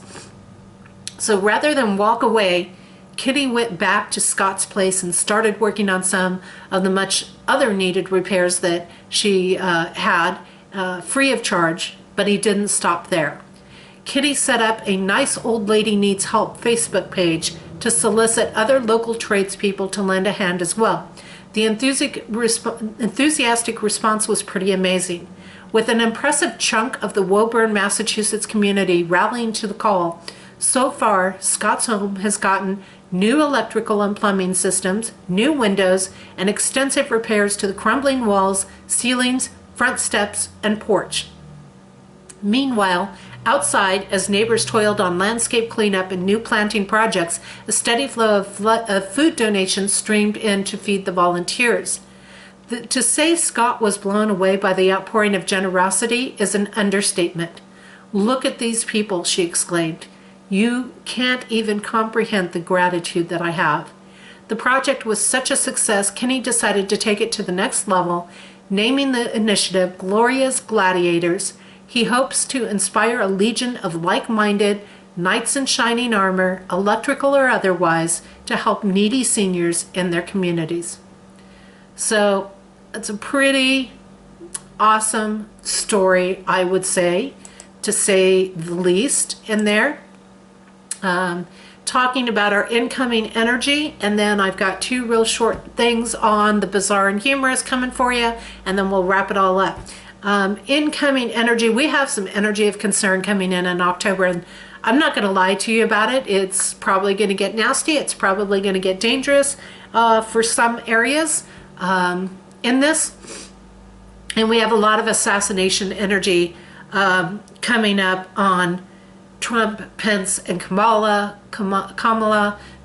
So rather than walk away, Kinney went back to Scott's place and started working on some of the much other needed repairs that she had, free of charge, but he didn't stop there. Kinney set up a Nice Old Lady Needs Help Facebook page to solicit other local tradespeople to lend a hand as well. The enthusiastic response was pretty amazing. With an impressive chunk of the Woburn, Massachusetts community rallying to the call, so far, Scott's Home has gotten new electrical and plumbing systems, new windows, and extensive repairs to the crumbling walls, ceilings, front steps, and porch. Meanwhile, outside, as neighbors toiled on landscape cleanup and new planting projects, a steady flow of food donations streamed in to feed the volunteers. To say Scott was blown away by the outpouring of generosity is an understatement. Look at these people, she exclaimed. You can't even comprehend the gratitude that I have. The project was such a success, Kinney decided to take it to the next level, naming the initiative Gloria's Gladiators. He hopes to inspire a legion of like-minded knights in shining armor, electrical or otherwise, to help needy seniors in their communities. So it's a pretty awesome story, I would say, to say the least, in there. Talking about our incoming energy, and then I've got two real short things on the bizarre and humorous coming for you, and then we'll wrap it all up. Incoming energy, we have some energy of concern coming in October, and I'm not going to lie to you about it. It's probably going to get nasty. It's probably going to get dangerous for some areas in this. And we have a lot of assassination energy coming up on Trump, Pence, and Kamala,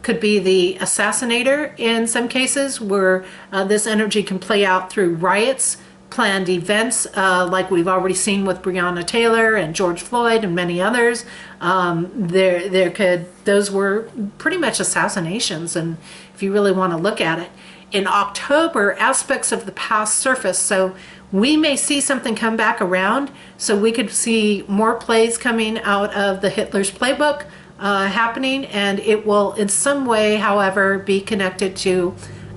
could be the assassinator in some cases, where this energy can play out through riots, planned events, like we've already seen with Breonna Taylor and George Floyd and many others. Those were pretty much assassinations, and if you really want to look at it. In October, aspects of the past surface, so we may see something come back around, so we could see more plays coming out of the Hitler's playbook happening, and it will in some way, however, be connected to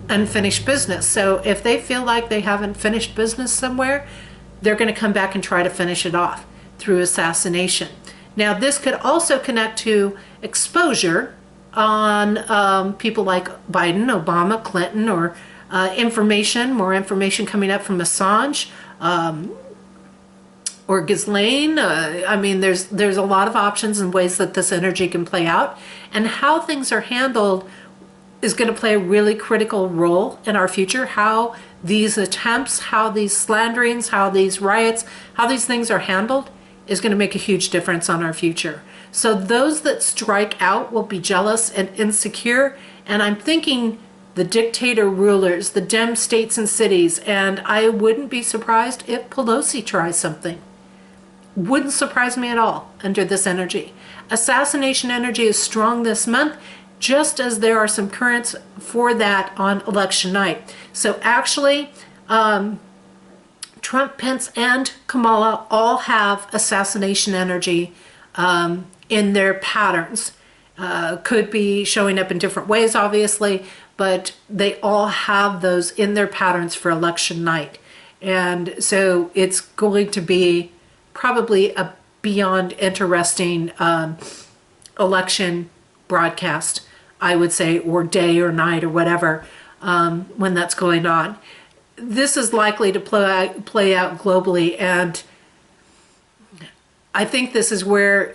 unfinished business. So if they feel like they haven't finished business somewhere, they're going to come back and try to finish it off through assassination. Now, this could also connect to exposure on people like Biden, Obama, Clinton, or more information coming up from Assange or Ghislaine. I mean, there's a lot of options and ways that this energy can play out, and how things are handled is going to play a really critical role in our future. How these attempts, how these slanderings, how these riots, how these things are handled is going to make a huge difference on our future. So those that strike out will be jealous and insecure, and I'm thinking the dictator rulers, the Dem states and cities, and I wouldn't be surprised if Pelosi tries something. Wouldn't surprise me at all under this energy. Assassination energy is strong this month, just as there are some currents for that on election night. So actually, Trump, Pence, and Kamala all have assassination energy in their patterns. Could be showing up in different ways, obviously, but they all have those in their patterns for election night. And so it's going to be probably a beyond interesting election broadcast, I would say, or day or night or whatever, when that's going on. This is likely to play out globally, and I think this is where,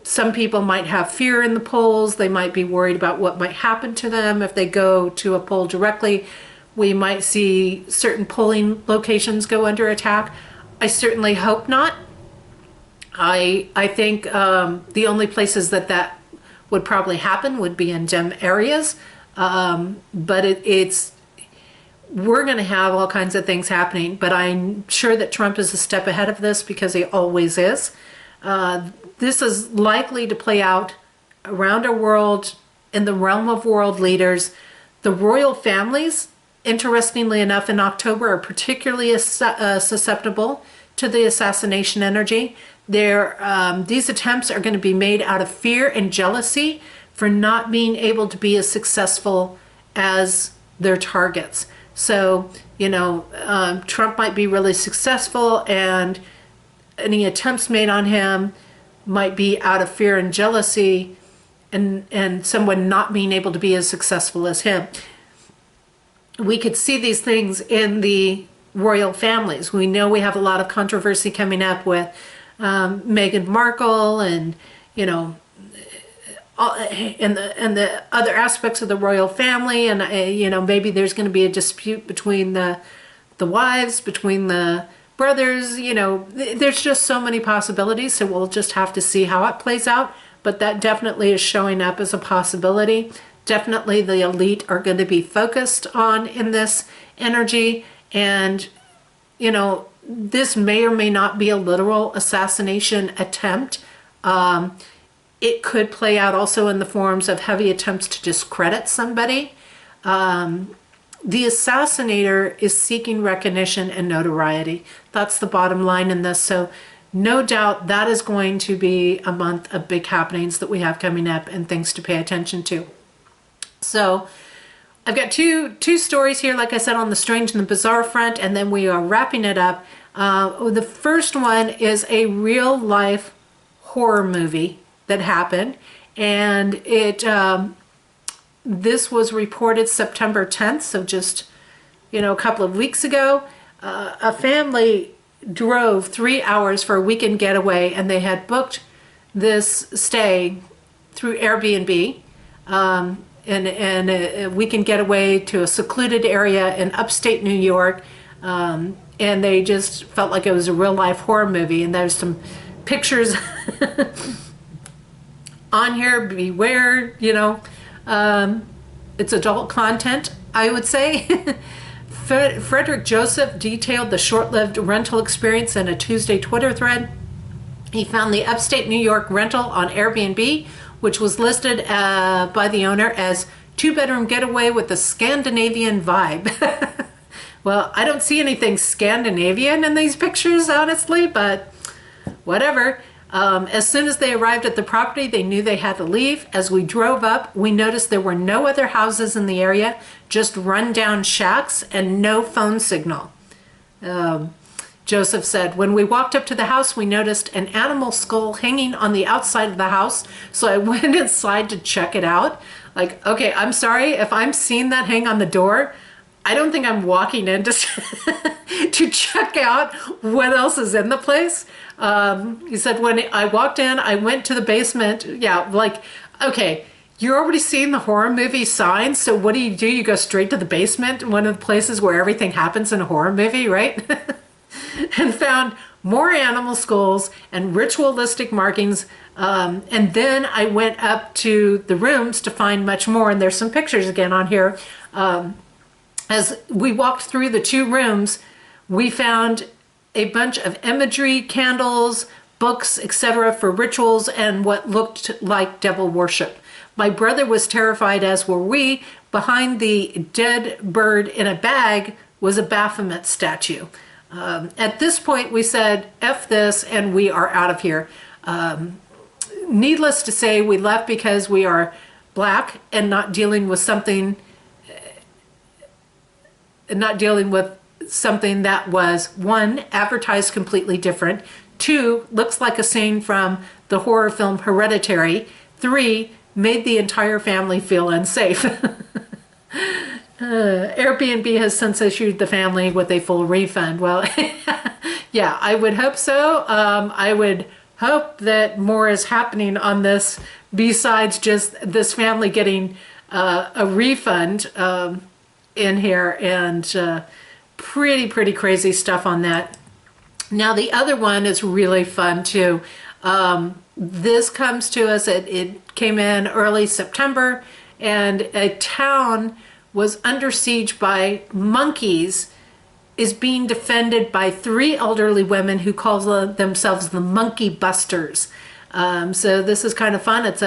some people might have fear in the polls. They might be worried about what might happen to them if they go to a poll directly. We might see certain polling locations go under attack. I certainly hope not. I think the only places that would probably happen would be in Dem areas, but we're going to have all kinds of things happening, but I'm sure that Trump is a step ahead of this because he always is. This is likely to play out around our world in the realm of world leaders. The royal families, interestingly enough, in October are particularly susceptible to the assassination energy. These attempts are going to be made out of fear and jealousy for not being able to be as successful as their targets. So, Trump might be really successful, and any attempts made on him might be out of fear and jealousy, and someone not being able to be as successful as him. We could see these things in the royal families. We know we have a lot of controversy coming up with Meghan Markle and, and the other aspects of the royal family, and maybe there's going to be a dispute between the wives, between the brothers. There's just so many possibilities, so we'll just have to see how it plays out, but that definitely is showing up as a possibility. Definitely the elite are going to be focused on in this energy, and this may or may not be a literal assassination attempt. It could play out also in the forms of heavy attempts to discredit somebody. The assassinator is seeking recognition and notoriety. That's the bottom line in this. So no doubt that is going to be a month of big happenings that we have coming up and things to pay attention to. So I've got two stories here, like I said, on the strange and the bizarre front, and then we are wrapping it up. The first one is a real life horror movie that happened, and this was reported September 10th, so just a couple of weeks ago. A family drove 3 hours for a weekend getaway, and they had booked this stay through Airbnb, and a weekend getaway to a secluded area in upstate New York, and they just felt like it was a real life horror movie. And there's some pictures on here, beware, It's adult content, I would say. Frederick Joseph detailed the short-lived rental experience in a Tuesday Twitter thread. He found the upstate New York rental on Airbnb, which was listed by the owner as two-bedroom getaway with a Scandinavian vibe. Well, I don't see anything Scandinavian in these pictures, honestly, but whatever. As soon as they arrived at the property, they knew they had to leave. As we drove up, we noticed there were no other houses in the area, just run-down shacks and no phone signal. Joseph said, when we walked up to the house, we noticed an animal skull hanging on the outside of the house, so I went inside to check it out. Like, okay, I'm sorry, if I'm seeing that hang on the door, I don't think I'm walking in to, to check out what else is in the place. He said, when I walked in, I went to the basement. Yeah, like, okay, you're already seeing the horror movie Signs, so what do? You go straight to the basement, one of the places where everything happens in a horror movie, right? And found more animal skulls and ritualistic markings. And then I went up to the rooms to find much more, and there's some pictures again on here. As we walked through the two rooms, we found a bunch of imagery, candles, books, etc. for rituals and what looked like devil worship. My brother was terrified, as were we. Behind the dead bird in a bag was a Baphomet statue. At this point, we said, F this, and we are out of here. Needless to say, we left because we are Black and not dealing with something that was, one, advertised completely different, two, looks like a scene from the horror film Hereditary, three, made the entire family feel unsafe. Airbnb has since issued the family with a full refund. Well, yeah, I would hope so. I would hope that more is happening on this besides just this family getting a refund in here, and pretty crazy stuff on that. Now the other one is really fun too. This comes to us, it came in early September, and a town was under siege by monkeys, is being defended by three elderly women who call themselves the Monkey Busters. So this is kind of fun. It's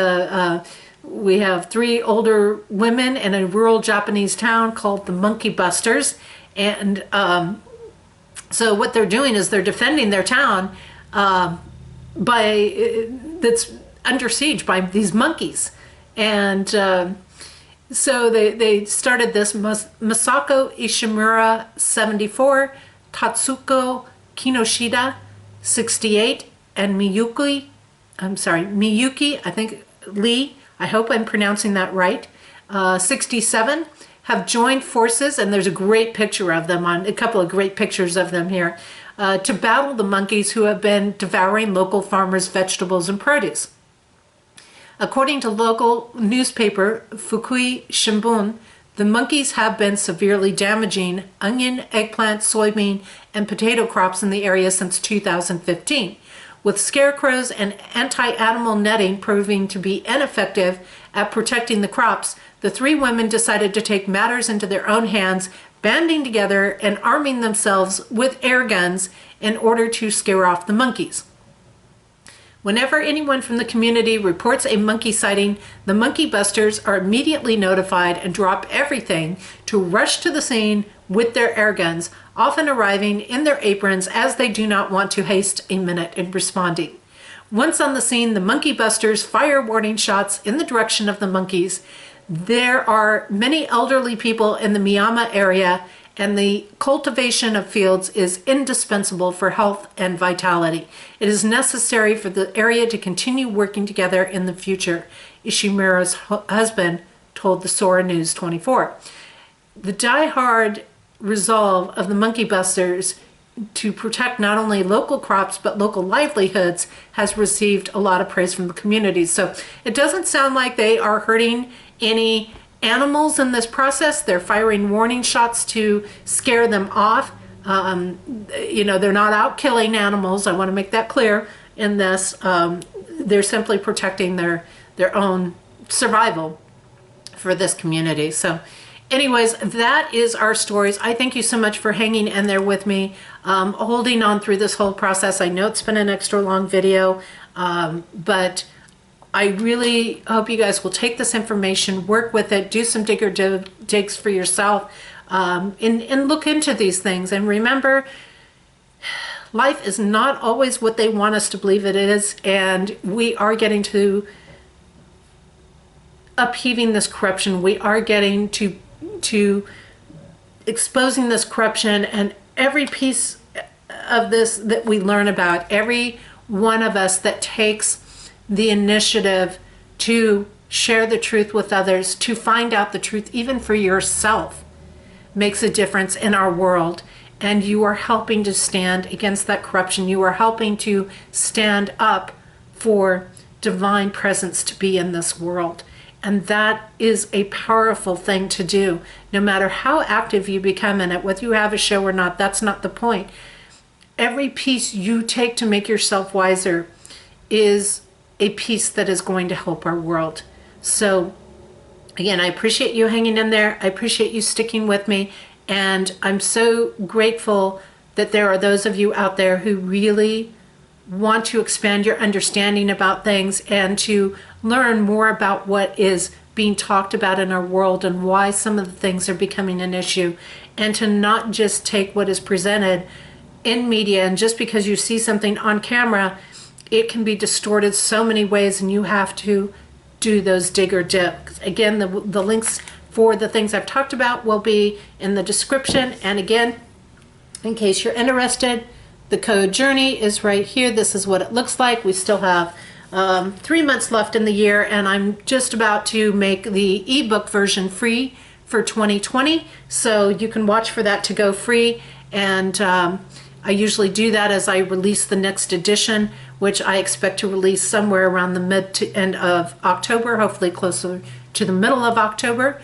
we have three older women in a rural Japanese town called the Monkey Busters, and so what they're doing is they're defending their town that's under siege by these monkeys. And so they started this Masako Ishimura 74, Tatsuko Kinoshita 68, and Miyuki, I think Lee, I hope I'm pronouncing that right, 67, have joined forces, and there's a great picture of them a couple of great pictures of them here, to battle the monkeys who have been devouring local farmers' vegetables and produce. According to local newspaper Fukui Shimbun, the monkeys have been severely damaging onion, eggplant, soybean, and potato crops in the area since 2015. With scarecrows and anti-animal netting proving to be ineffective at protecting the crops, the three women decided to take matters into their own hands, banding together and arming themselves with air guns in order to scare off the monkeys. Whenever anyone from the community reports a monkey sighting, the Monkey Busters are immediately notified and drop everything to rush to the scene with their air guns, often arriving in their aprons as they do not want to waste a minute in responding. Once on the scene, the Monkey Busters fire warning shots in the direction of the monkeys. There are many elderly people in the Miyama area, and the cultivation of fields is indispensable for health and vitality. It is necessary for the area to continue working together in the future, Ishimura's husband told the Sora News 24. The die-hard resolve of the Monkey Busters to protect not only local crops but local livelihoods has received a lot of praise from the community. So it doesn't sound like they are hurting any animals in this process. They're firing warning shots to scare them off. They're not out killing animals. I want to make that clear in this. They're simply protecting their own survival. for this community. So anyways, that is our stories. I thank you so much for hanging in there with me, holding on through this whole process. I know it's been an extra long video, but I really hope you guys will take this information, work with it, do some digger digs for yourself, and look into these things. And remember, life is not always what they want us to believe it is, and we are getting to upheaving this corruption. We are getting to exposing this corruption, and every piece of this that we learn about, every one of us that takes the initiative to share the truth with others, to find out the truth even for yourself, makes a difference in our world. And you are helping to stand against that corruption. You are helping to stand up for divine presence to be in this world. And that is a powerful thing to do. No matter how active you become in it, whether you have a show or not, that's not the point. Every piece you take to make yourself wiser is a piece that is going to help our world. So again, I appreciate you hanging in there. I appreciate you sticking with me. And I'm so grateful that there are those of you out there who really want to expand your understanding about things and to learn more about what is being talked about in our world and why some of the things are becoming an issue, and to not just take what is presented in media, and just because you see something on camera, it can be distorted so many ways, and you have to do those digger digs. Again, the links for the things I've talked about will be in the description. And again, in case you're interested, the code Journey is right here. This is what it looks like. We still have 3 months left in the year, and I'm just about to make the ebook version free for 2020. So you can watch for that to go free. And I usually do that as I release the next edition, which I expect to release somewhere around the mid to end of October, hopefully closer to the middle of October.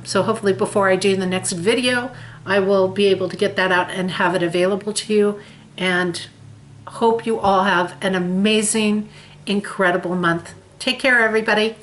So hopefully before I do the next video, I will be able to get that out and have it available to you. And hope you all have an amazing, incredible month. Take care, everybody.